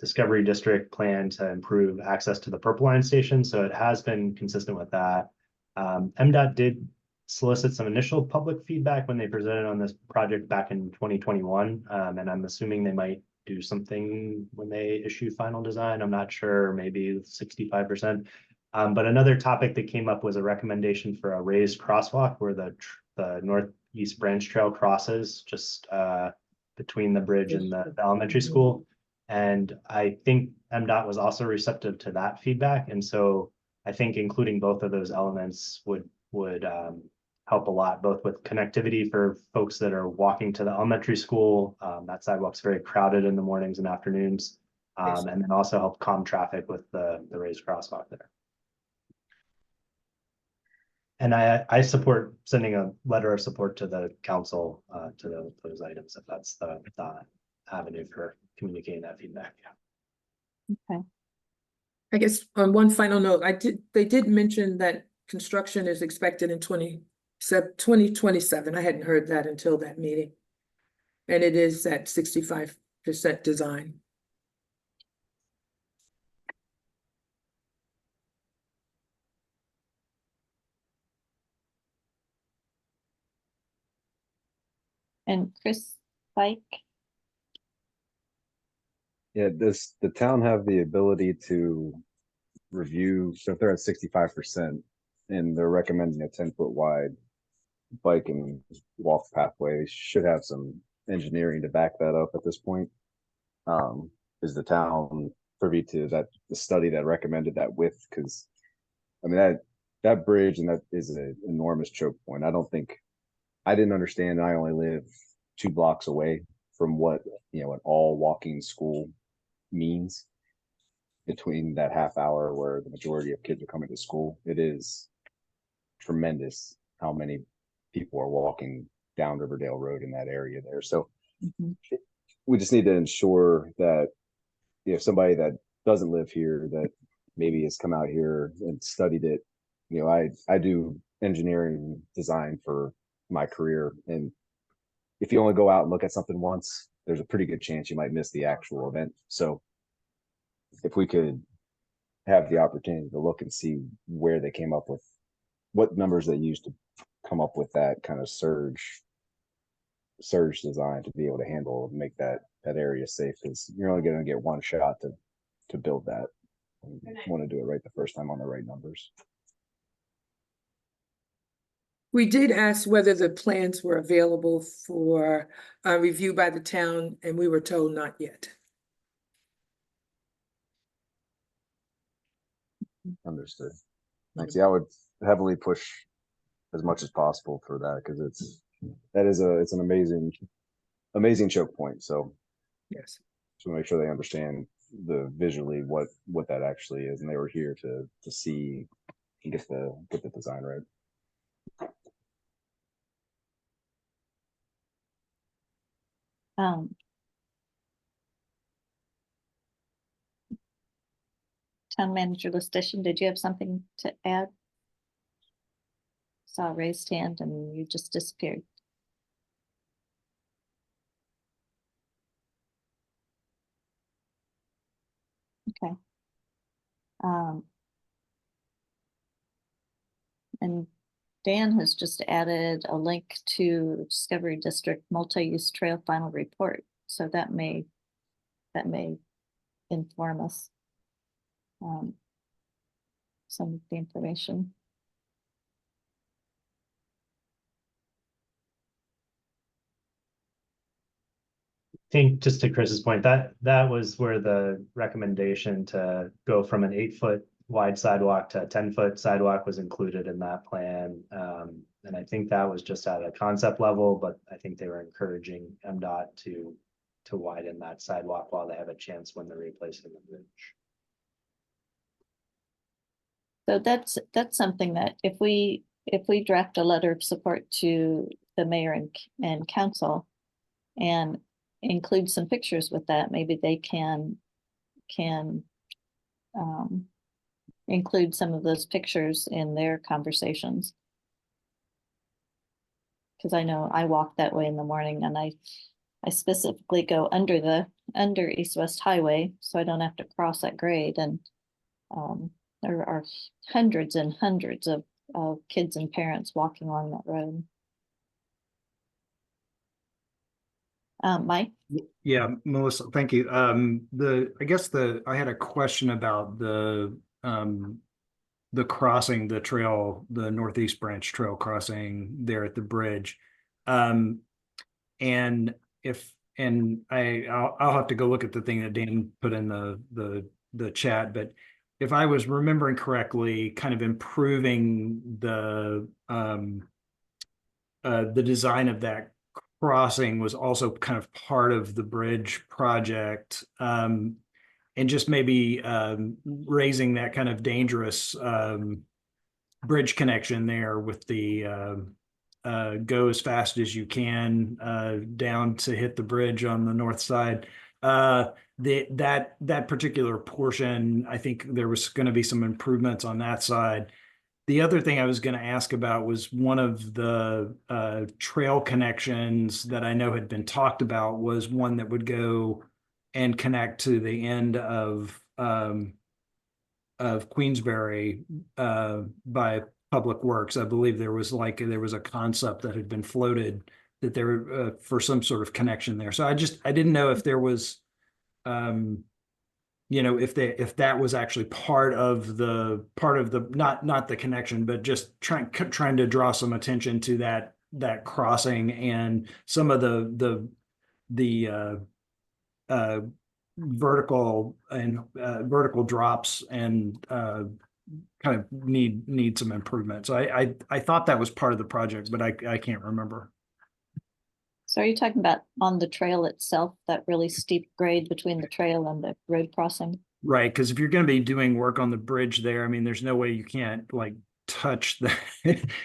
Discovery District plan to improve access to the Purple Line station. So it has been consistent with that. MDOT did solicit some initial public feedback when they presented on this project back in 2021. And I'm assuming they might do something when they issue final design. I'm not sure, maybe 65%. But another topic that came up was a recommendation for a raised crosswalk where the Northeast Branch Trail crosses just between the bridge and the elementary school. And I think MDOT was also receptive to that feedback. And so I think including both of those elements would help a lot, both with connectivity for folks that are walking to the elementary school. That sidewalk's very crowded in the mornings and afternoons. And then also help calm traffic with the raised crosswalk there. And I support sending a letter of support to the council to those items, if that's the avenue for communicating that feedback. Yeah. Okay. I guess on one final note, they did mention that construction is expected in 2027. I hadn't heard that until that meeting. And it is at 65% design. And Chris Fike? Yeah, does the town have the ability to review, so if they're at 65% and they're recommending a 10-foot wide bike and walk pathway, should have some engineering to back that up at this point. Is the town privy to the study that recommended that width? Because I mean that bridge, and that is an enormous choke point. I didn't understand. I only live 2 blocks away from what an all walking school means. Between that half hour where the majority of kids are coming to school, it is tremendous how many people are walking down Riverdale Road in that area there. So we just need to ensure that if somebody that doesn't live here, that maybe has come out here and studied it. I do engineering design for my career, and if you only go out and look at something once, there's a pretty good chance you might miss the actual event. So if we could have the opportunity to look and see where they came up with, what numbers they used to come up with that kind of surge design to be able to handle and make that area safe, because you're only going to get one shot to build that. You want to do it right the first time on the right numbers. We did ask whether the plans were available for review by the town, and we were told not yet. Understood. Thanks. Yeah, I would heavily push as much as possible for that, because it's an amazing choke point. So yes, to make sure they understand the visually what that actually is, and they were here to see and get the design right. Town Manager Lustician, did you have something to add? Saw a raised hand and you just disappeared. Okay. And Dan has just added a link to Discovery District Multi-Use Trail Final Report. So that may inform us some of the information. I think just to Chris's point, that was where the recommendation to go from an 8-foot wide sidewalk to a 10-foot sidewalk was included in that plan. And I think that was just at a concept level, but I think they were encouraging MDOT to widen that sidewalk while they have a chance when they're replacing the bridge. So that's something that if we draft a letter of support to the mayor and council and include some pictures with that, maybe they can include some of those pictures in their conversations. Because I know I walk that way in the morning, and I specifically go under East-West Highway, so I don't have to cross that grade. And there are hundreds and hundreds of kids and parents walking along that road. Mike? Yeah, Melissa, thank you. I had a question about the crossing, the trail, the Northeast Branch Trail crossing there at the bridge. And I'll have to go look at the thing that Dan put in the chat, but if I was remembering correctly, kind of improving the design of that crossing was also kind of part of the bridge project, and just maybe raising that kind of dangerous bridge connection there with the go as fast as you can down to hit the bridge on the north side. That particular portion, I think there was going to be some improvements on that side. The other thing I was going to ask about was one of the trail connections that I know had been talked about was one that would go and connect to the end of Queensbury by Public Works. I believe there was a concept that had been floated that there for some sort of connection there. So I didn't know if there was if that was actually part of the not the connection, but just trying to draw some attention to that crossing and some of the vertical drops and kind of need some improvement. So I thought that was part of the project, but I can't remember. So are you talking about on the trail itself, that really steep grade between the trail and the road crossing? Right, because if you're going to be doing work on the bridge there, I mean, there's no way you can't like touch the,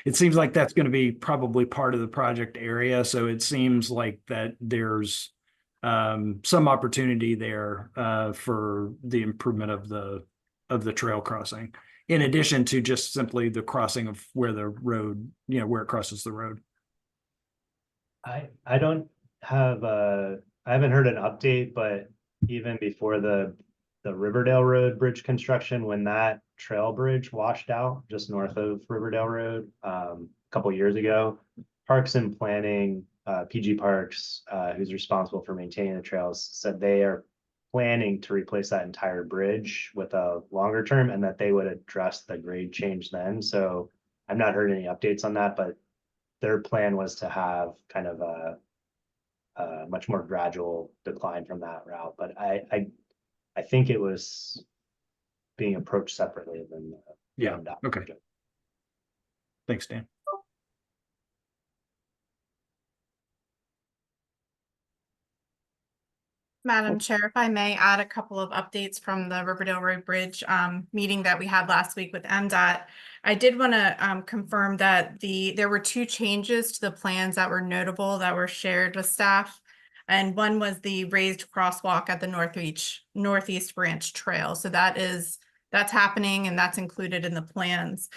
it seems like that's going to be probably part of the project area. So it seems like that there's some opportunity there for the improvement of the trail crossing, in addition to just simply the crossing of where the road, where it crosses the road. I don't have I haven't heard an update, but even before the Riverdale Road bridge construction, when that trail bridge washed out just north of Riverdale Road a couple years ago, Parks and Planning, PG Parks, who's responsible for maintaining the trails, said they are planning to replace that entire bridge with a longer term, and that they would address the grade change then. So I've not heard any updates on that, but their plan was to have kind of a much more gradual decline from that route. But I think it was being approached separately than the Yeah, MDOT okay. project. Thanks, Dan. Madam Chair, if I may add a couple of updates from the Riverdale Road Bridge meeting that we had last week with MDOT. I did want to confirm that there were 2 changes to the plans that were notable that were shared with staff. And one was the raised crosswalk at the Northeast Branch Trail. So that's happening and that's included in the plans.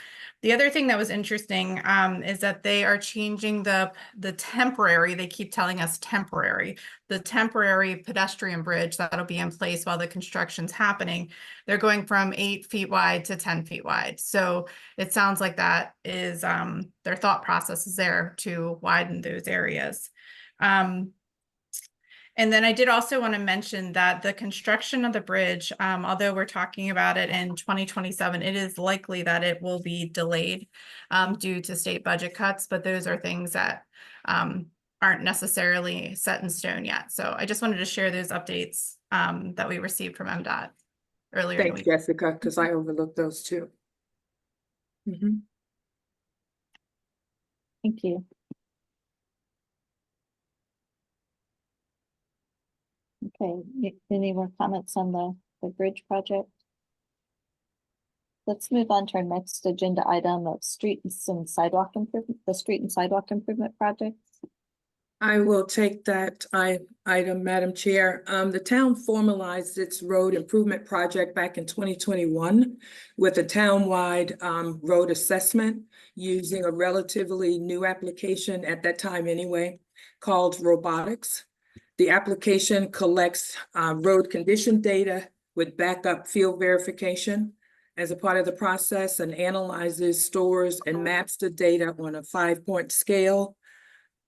The other thing that was interesting is that they are changing the temporary, they keep telling us temporary, the temporary pedestrian bridge that'll be in place while the construction's happening. They're going from 8 feet wide to 10 feet wide. So it sounds like that is their thought process is there to widen those areas. And then I did also want to mention that the construction of the bridge, although we're talking about it in 2027, it is likely that it will be delayed due to state budget cuts, but those are things that aren't necessarily set in stone yet. So I just wanted to share those updates that we received from MDOT earlier in the Thanks, week. Jessica, because I overlooked those too. Thank you. Okay, any more comments on the bridge project? Let's move on to our next agenda item of street and sidewalk improvement, the street and sidewalk improvement projects. I will take that item, Madam Chair. The town formalized its road improvement project back in 2021 with a townwide road assessment using a relatively new application at that time anyway, called Robotics. The application collects road condition data with backup field verification as a part of the process and analyzes, stores, and maps the data on a 5-point scale.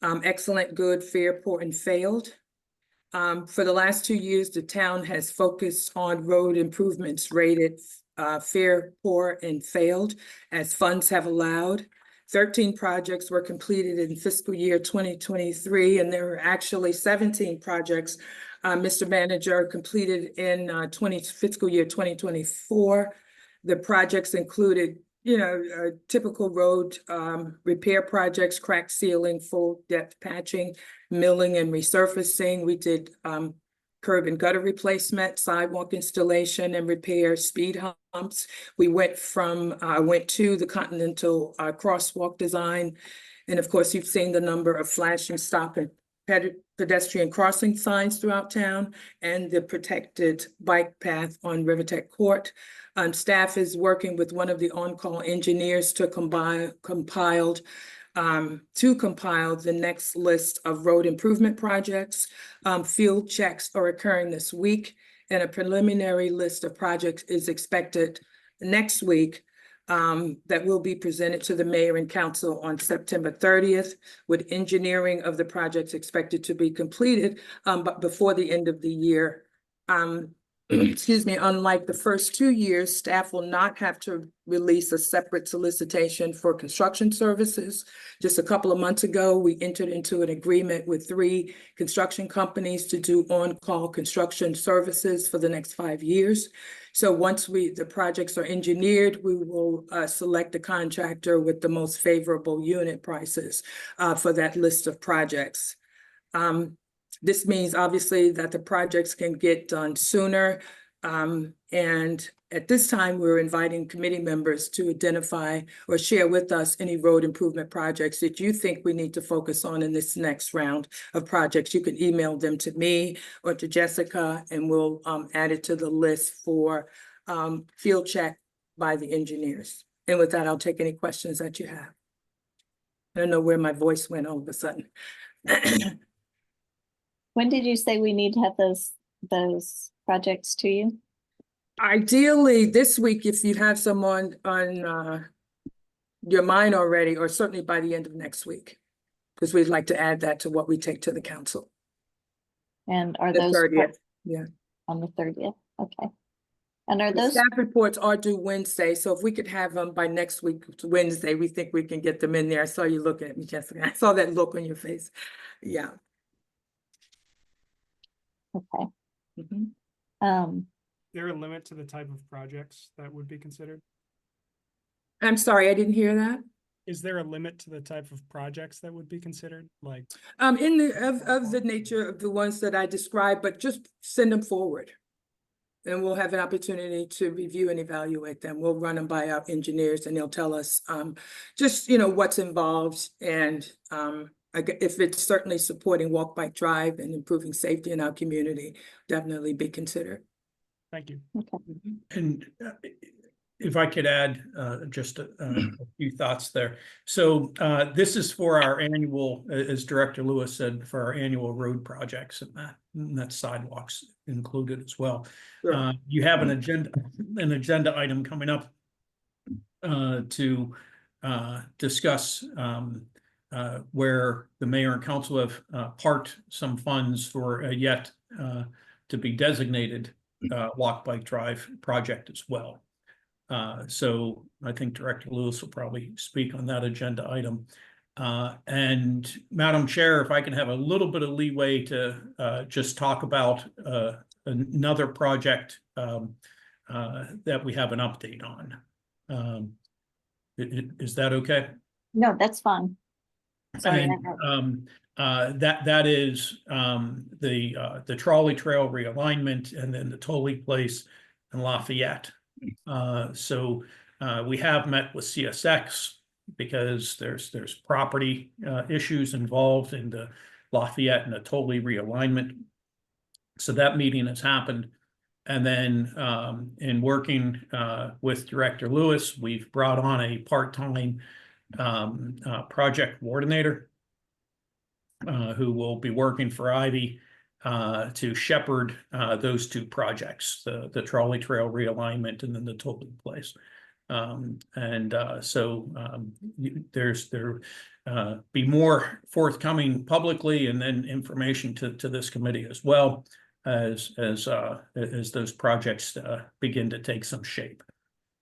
Excellent, good, fair, poor, and failed. For the last 2 years, the town has focused on road improvements rated fair, poor, and failed as funds have allowed. 13 projects were completed in fiscal year 2023, and there were actually 17 projects, Mr. Manager, completed in fiscal year 2024. The projects included typical road repair projects, crack sealing, full depth patching, milling and resurfacing. We did curb and gutter replacement, sidewalk installation and repair, speed humps. We went to the Continental crosswalk design. And of course, you've seen the number of flashing stop and pedestrian crossing signs throughout town and the protected bike path on Rivertech Court. Staff is working with one of the on-call engineers to compile the next list of road improvement projects. Field checks are occurring this week, and a preliminary list of projects is expected next week that will be presented to the mayor and council on September 30th, with engineering of the projects expected to be completed but before the end of the year. Excuse me, unlike the first 2 years, staff will not have to release a separate solicitation for construction services. Just a couple of months ago, we entered into an agreement with 3 construction companies to do on-call construction services for the next 5 years. So once the projects are engineered, we will select the contractor with the most favorable unit prices for that list of projects. This means obviously that the projects can get done sooner. And at this time, we're inviting committee members to identify or share with us any road improvement projects that you think we need to focus on in this next round of projects. You can email them to me or to Jessica, and we'll add it to the list for field check by the engineers. And with that, I'll take any questions that you have. I don't know where my voice went all of a sudden. When did you say we need to have those projects to you? Ideally, this week, if you have some on your mind already, or certainly by the end of next week, because we'd like to add that to what we take to the council. And are The those 30th, yeah. on the 30th? Okay. And are The those, staff reports are due Wednesday, so if we could have them by next week, Wednesday, we think we can get them in there. I saw you looking at me, Jessica. I saw that look on your face. Yeah. okay. Mhm. Is there a limit to the type of projects that would be considered? I'm sorry, I didn't hear that. Is there a limit to the type of projects that would be considered? Like, In of the nature of the ones that I described, but just send them forward. And we'll have an opportunity to review and evaluate them. We'll run them by our engineers and they'll tell us just, what's involved and if it's certainly supporting walk, bike, drive and improving safety in our community, definitely be considered. thank you. Okay. And if I could add just a few thoughts there. So this is for our annual, as Director Lewis said, for our annual road projects, and that's sidewalks included as well. Sure. You have an agenda item coming up to discuss where the mayor and council have parked some funds for a yet to be designated walk, bike, drive project as well. So I think Director Lewis will probably speak on that agenda item. And Madam Chair, if I can have a little bit of leeway to just talk about another project that we have an update on. Is that okay? No, that's fine. Sorry. And that is the trolley trail realignment and then the Tolley Place in Lafayette. So we have met with CSX because there's property issues involved in the Lafayette and the Tolley realignment. So that meeting has happened. And then in working with Director Lewis, we've brought on a part-time project coordinator who will be working for Ivy to shepherd those two projects, the trolley trail realignment and then the Tolley Place. There be more forthcoming publicly and then information to this committee as well as those projects begin to take some shape.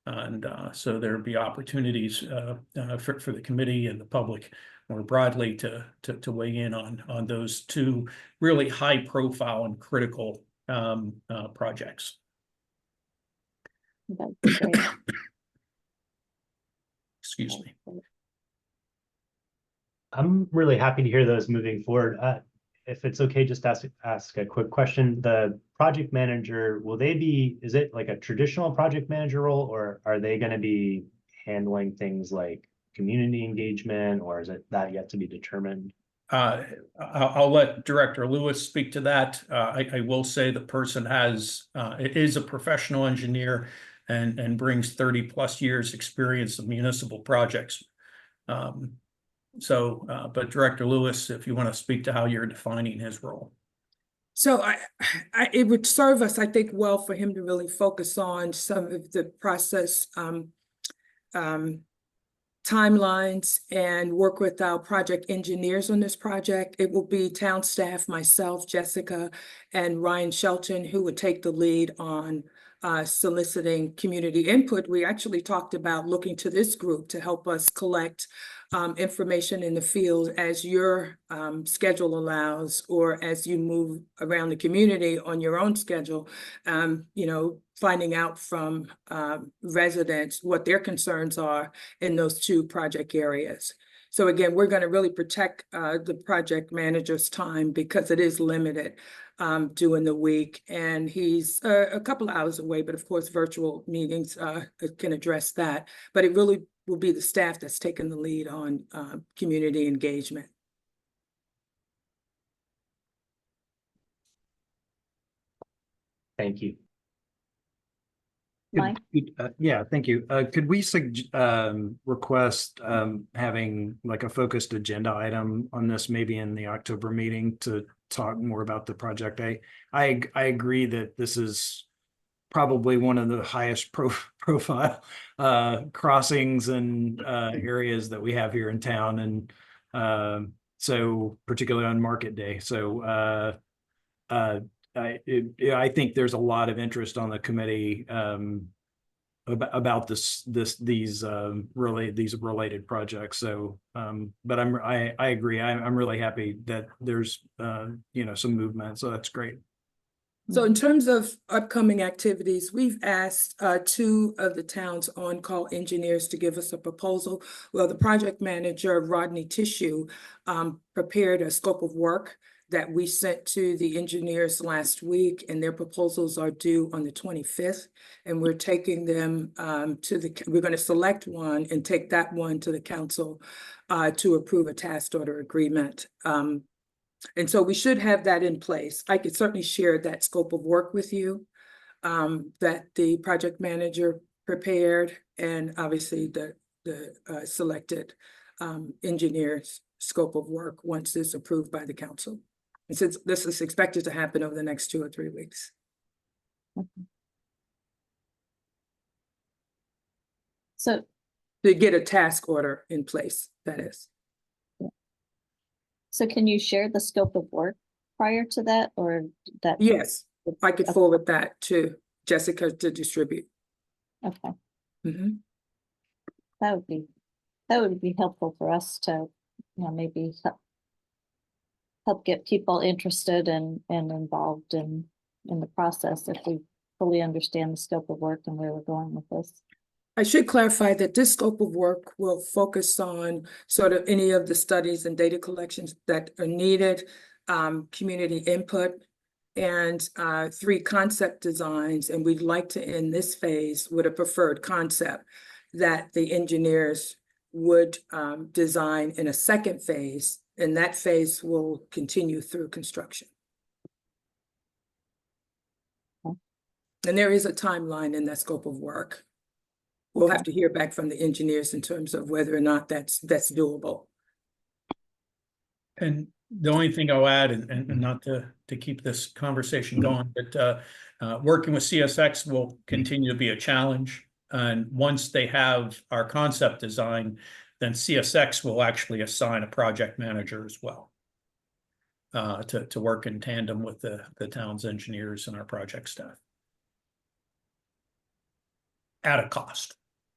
And so there'll be opportunities for the committee and the public more broadly to weigh in on those two really high profile and critical projects. Excuse me. I'm really happy to hear those moving forward. If it's okay, just ask a quick question. The project manager, is it like a traditional project manager role, or are they going to be handling things like community engagement, or is it that yet to be determined? I'll let Director Lewis speak to that. I will say the person is a professional engineer and brings 30+ years experience of municipal projects. But Director Lewis, if you want to speak to how you're defining his role. So it would serve us, I think, well for him to really focus on some of the process timelines and work with our project engineers on this project. It will be town staff, myself, Jessica, and Ryan Shelton, who would take the lead on soliciting community input. We actually talked about looking to this group to help us collect information in the field as your schedule allows, or as you move around the community on your own schedule, finding out from residents what their concerns are in those two project areas. So again, we're going to really protect the project manager's time because it is limited during the week, and he's a couple of hours away, but of course virtual meetings can address that. But it really will be the staff that's taking the lead on community engagement. Thank you. Mike? Yeah, thank you. Could we request having like a focused agenda item on this maybe in the October meeting to talk more about the project? I agree that this is probably one of the highest profile crossings and areas that we have here in town, and so particularly on market day. So I think there's a lot of interest on the committee about these related projects. So, but I agree. I'm really happy that there's some movement. So that's great. So in terms of upcoming activities, we've asked two of the town's on-call engineers to give us a proposal. Well, the project manager, Rodney Tissue, prepared a scope of work that we sent to the engineers last week, and their proposals are due on the 25th. And we're taking them we're going to select one and take that one to the council to approve a task order agreement. And so we should have that in place. I could certainly share that scope of work with you that the project manager prepared, and obviously the selected engineer's scope of work once it's approved by the council. And since this is expected to happen over the next 2 or 3 weeks. So to get a task order in place, that is. So can you share the scope of work prior to that, or that? Yes, I could forward that to Jessica to distribute. Okay. Mm-hmm. That would be helpful for us to, maybe help get people interested and involved in the process if we fully understand the scope of work and where we're going with this. I should clarify that this scope of work will focus on sort of any of the studies and data collections that are needed, community input, and 3 concept designs. And we'd like to end this phase with a preferred concept that the engineers would design in a second phase, and that phase will continue through construction. Okay. And there is a timeline in that scope of work. We'll have to hear back from the engineers in terms of whether or not that's doable. And the only thing I'll add, and not to keep this conversation going, but working with CSX will continue to be a challenge. And once they have our concept design, then CSX will actually assign a project manager as well to work in tandem with the town's engineers and our project staff at a cost.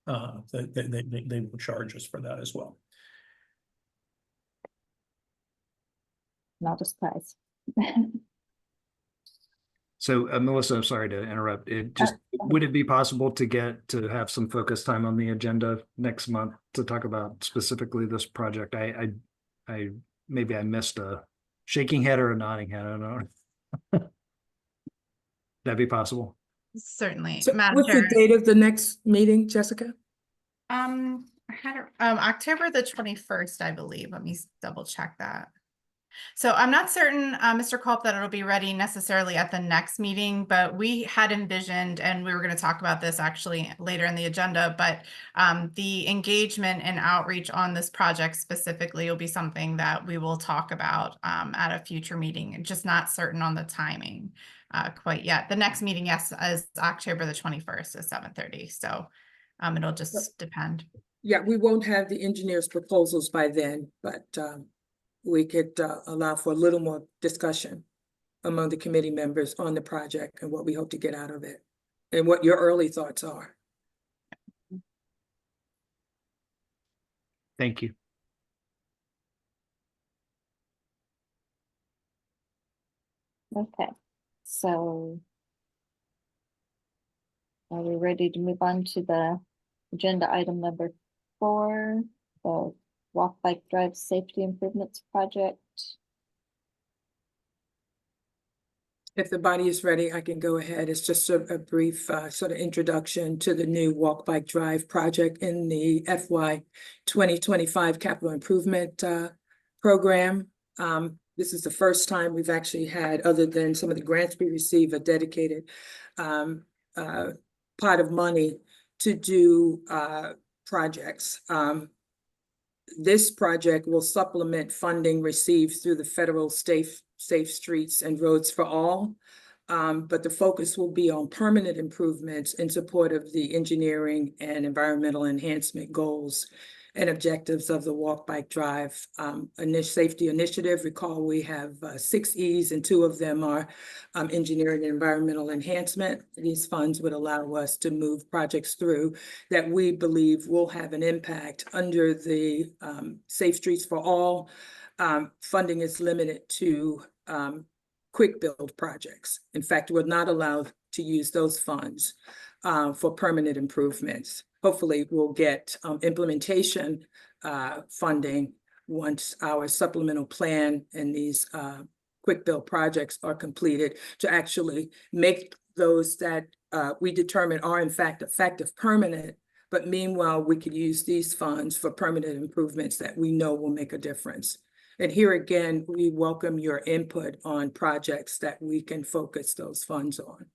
They will charge us for that as well. Not a surprise. So Melissa, I'm sorry to interrupt. Would it be possible to have some focus time on the agenda next month to talk about specifically this project? I maybe I missed a shaking head or a nodding head. I don't know. That'd be possible. Certainly. So Madam what's Chair. the date of the next meeting, Jessica? I had October the 21st, I believe. Let me double check that. So I'm not certain, Mr. Culp, that it'll be ready necessarily at the next meeting, but we had envisioned, and we were going to talk about this actually later in the agenda, but the engagement and outreach on this project specifically will be something that we will talk about at a future meeting, and just not certain on the timing quite yet. The next meeting, yes, is October the 21st at 7:30. So it'll just depend. Yeah, we won't have the engineers' proposals by then, but we could allow for a little more discussion among the committee members on the project and what we hope to get out of it and what your early thoughts are. Thank you. Okay, so are we ready to move on to the agenda item number 4, the Walk Bike Drive Safety Improvements Project? If the body is ready, I can go ahead. It's just a brief sort of introduction to the new Walk Bike Drive project in the FY 2025 capital improvement program. This is the first time we've actually had, other than some of the grants we receive, a dedicated pot of money to do projects. This project will supplement funding received through the federal Safe Streets and Roads for All. But the focus will be on permanent improvements in support of the engineering and environmental enhancement goals and objectives of the Walk, Bike, Drive safety initiative. Recall, we have 6 E's, and 2 of them are engineering and environmental enhancement. These funds would allow us to move projects through that we believe will have an impact. Under the Safe Streets for All, funding is limited to quick build projects. In fact, we're not allowed to use those funds for permanent improvements. Hopefully we'll get implementation funding once our supplemental plan and these quick build projects are completed, to actually make those that we determine are in fact effective permanent. But meanwhile, we could use these funds for permanent improvements that we know will make a difference. And here again, we welcome your input on projects that we can focus those funds on.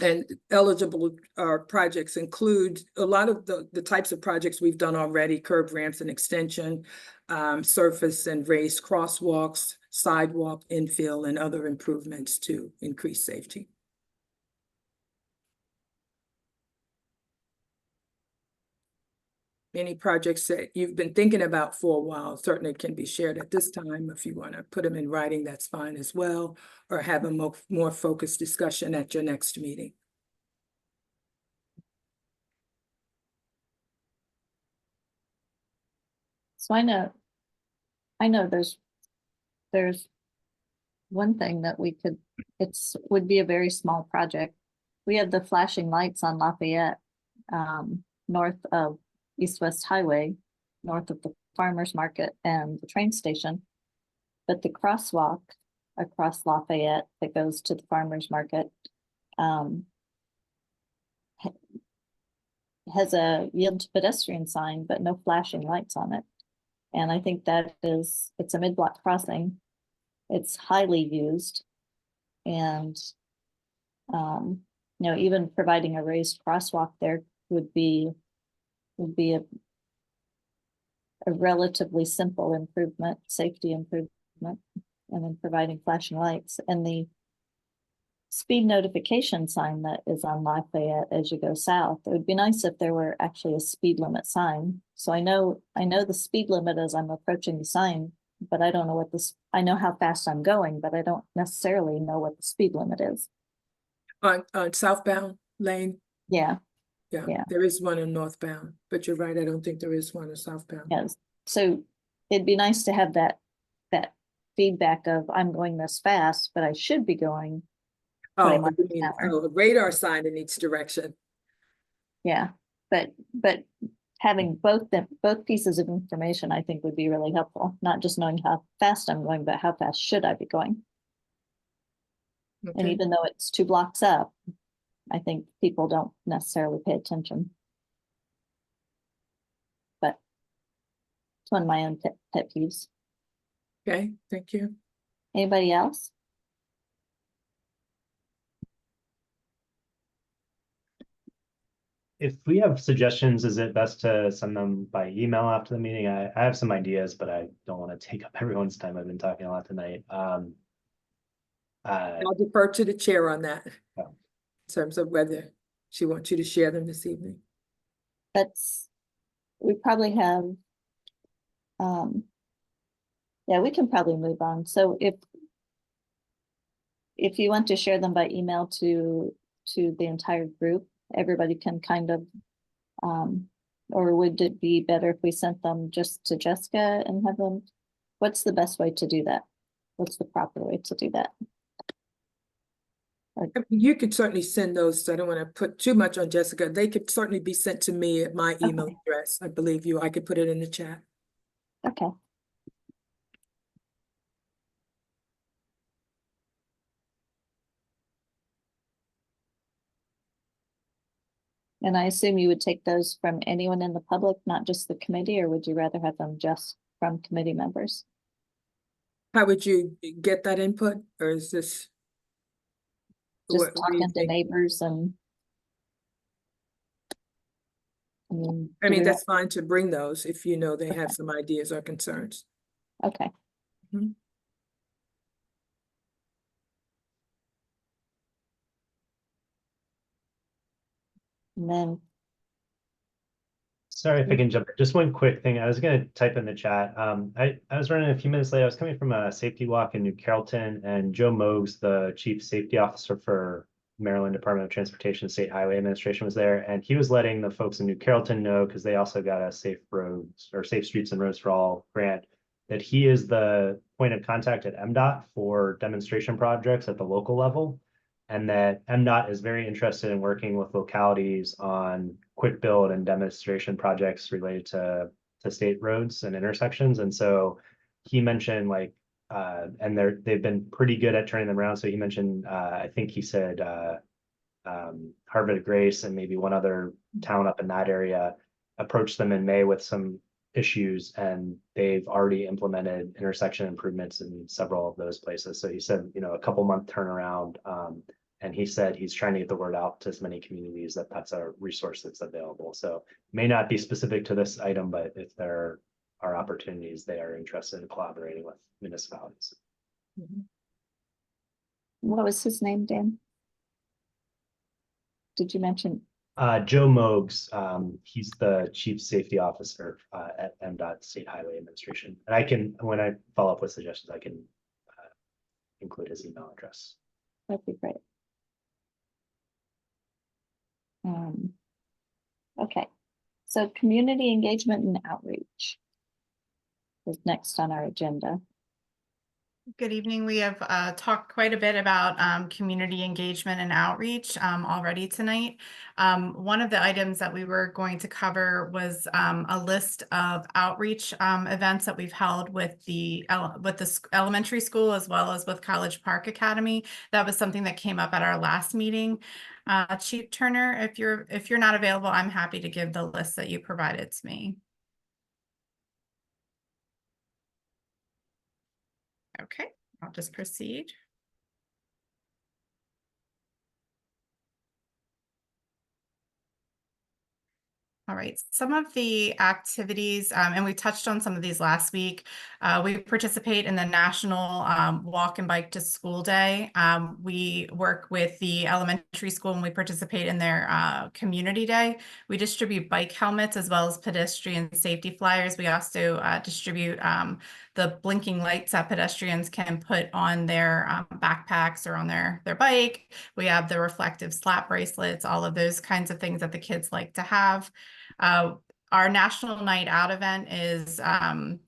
And eligible projects include a lot of the types of projects we've done already: curb ramps and extension, surface and raised crosswalks, sidewalk infill, and other improvements to increase safety. Any projects that you've been thinking about for a while certainly can be shared at this time. If you want to put them in writing, that's fine as well, or have a more focused discussion at your next meeting. So I know there's one thing that we could, would be a very small project. We have the flashing lights on Lafayette, north of East-West Highway, north of the farmer's market and the train station. But the crosswalk across Lafayette that goes to the farmer's market has a yield to pedestrian sign, but no flashing lights on it. And I think it's a mid-block crossing. It's highly used. And, even providing a raised crosswalk there would be a relatively simple improvement, safety improvement, and then providing flashing lights. And the speed notification sign that is on Lafayette as you go south, it would be nice if there were actually a speed limit sign. So I know the speed limit as I'm approaching the sign, but I don't know I know how fast I'm going, but I don't necessarily know what the speed limit is. On southbound lane? Yeah. Yeah, there is one in northbound, but you're right, I don't think there is one in southbound. Yes. So it'd be nice to have that feedback of, I'm going this fast, but I should be going 20 miles an hour. A radar sign in each direction. Yeah, but having both pieces of information, I think, would be really helpful. Not just knowing how fast I'm going, but how fast should I be going? Okay. And even though it's 2 blocks up, I think people don't necessarily pay attention. But it's one of my own pet peeves. Okay, thank you. Anybody else? If we have suggestions, is it best to send them by email after the meeting? I have some ideas, but I don't want to take up everyone's time. I've been talking a lot tonight. I'll defer to the chair on that. Yeah. In terms of whether she wants you to share them this evening. We probably have, we can probably move on. So if you want to share them by email to the entire group, everybody can kind of, or would it be better if we sent them just to Jessica and have them, what's the best way to do that? What's the proper way to do that? You could certainly send those. I don't want to put too much on Jessica. They could certainly be sent to me at my email address. I believe I could put it in the chat. Okay. And I assume you would take those from anyone in the public, not just the committee, or would you rather have them just from committee members? How would you get that input? Or is this just What do you talking to think? neighbors and. I mean, I do mean, we that's fine to bring those if you know they have some ideas or concerns. okay. Mhm. And then, Sorry if I can jump in. Just one quick thing. I was going to type in the chat. I was running a few minutes late. I was coming from a safety walk in New Carrollton, and Joe Mogs, the chief safety officer for Maryland Department of Transportation State Highway Administration, was there, and he was letting the folks in New Carrollton know, because they also got a Safe Roads or Safe Streets and Roads for All grant, that he is the point of contact at MDOT for demonstration projects at the local level, and that MDOT is very interested in working with localities on quick build and demonstration projects related to state roads and intersections. And so he mentioned like, and they've been pretty good at turning them around. So he mentioned, I think he said Harvard Grace and maybe one other town up in that area approached them in May with some issues, and they've already implemented intersection improvements in several of those places. So he said, you know, a couple month turnaround. And he said he's trying to get the word out to as many communities that that's a resource that's available. So may not be specific to this item, but if there are opportunities, they are interested in collaborating with municipalities. what was his name, Dan? Did you mention? Joe Mogs, he's the chief safety officer at MDOT State Highway Administration. And I can, when I follow up with suggestions, I can include his email address. That'd be great. Okay, so community engagement and outreach is next on our agenda. Good evening. We have talked quite a bit about community engagement and outreach already tonight. One of the items that we were going to cover was a list of outreach events that we've held with the elementary school as well as with College Park Academy. That was something that came up at our last meeting. Chief Turner, if you're not available, I'm happy to give the list that you provided to me. Okay, I'll just proceed. All right, some of the activities, and we touched on some of these last week. We participate in the National Walk and Bike to School Day. We work with the elementary school and we participate in their community day. We distribute bike helmets as well as pedestrian safety flyers. We also distribute the blinking lights that pedestrians can put on their backpacks or on their bike. We have the reflective slap bracelets, all of those kinds of things that the kids like to have. Our National Night Out event is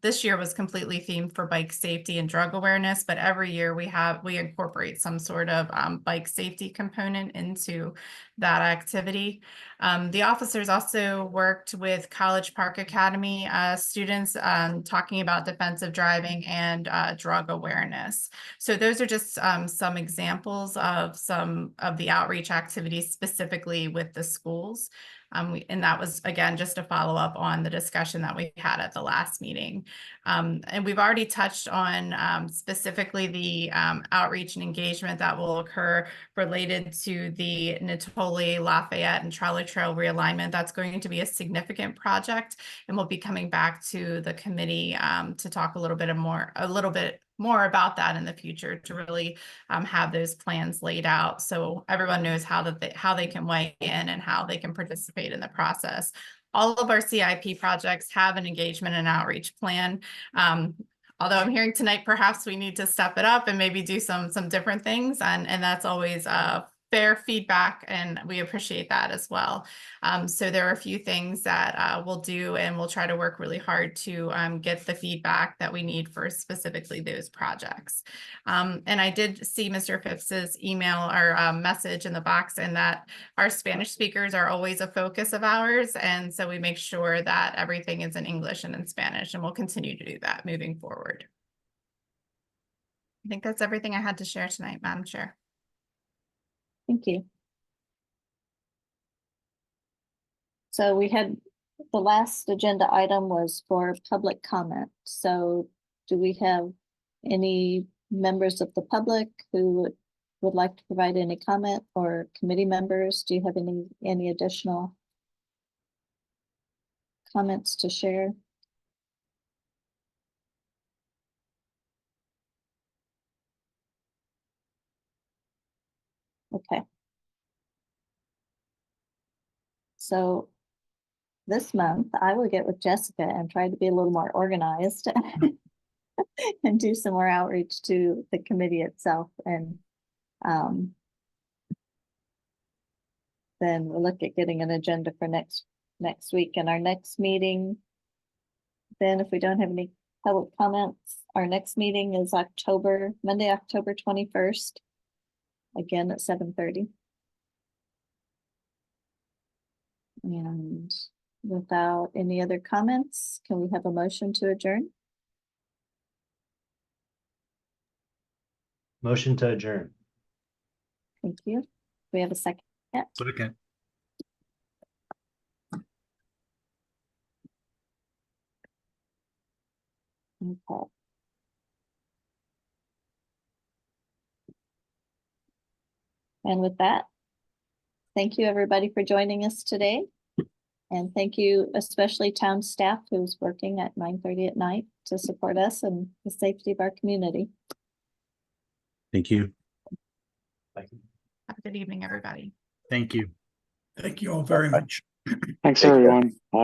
this year was completely themed for bike safety and drug awareness, but every year we incorporate some sort of bike safety component into that activity. The officers also worked with College Park Academy students talking about defensive driving and drug awareness. So those are just some examples of some of the outreach activities specifically with the schools. And that was, again, just a follow up on the discussion that we had at the last meeting. And we've already touched on specifically the outreach and engagement that will occur related to the Natoli, Lafayette, and Trolley Trail realignment. That's going to be a significant project, and we'll be coming back to the committee to talk a little bit more about that in the future to really have those plans laid out so everyone knows how they can weigh in and how they can participate in the process. All of our CIP projects have an engagement and outreach plan. Although I'm hearing tonight, perhaps we need to step it up and maybe do some different things, and that's always fair feedback, and we appreciate that as well. So there are a few things that we'll do, and we'll try to work really hard to get the feedback that we need for specifically those projects. And I did see Mr. Phipps's email or message in the box, and that our Spanish speakers are always a focus of ours, and so we make sure that everything is in English and in Spanish, and we'll continue to do that moving forward. I think that's everything I had to share tonight, Madam Chair. Thank you. So we had the last agenda item was for public comment. So do we have any members of the public who would like to provide any comment, or committee members, do you have any additional comments to share? Okay. So this month I will get with Jessica and try to be a little more organized and do some more outreach to the committee itself. And then we'll look at getting an agenda for next week. And our next meeting, then if we don't have any public comments, our next meeting is Monday, October 21st, again at 7:30. And without any other comments, can we have a motion to adjourn? Motion to adjourn. Thank you. We have a second. Second. Okay. And with that, thank you everybody for joining us today. And thank you especially town staff who's working at 9:30 at night to support us and the safety of our community. Thank you. Have a good evening, everybody. Thank you. Thank you all very much. Thanks, everyone. Bye.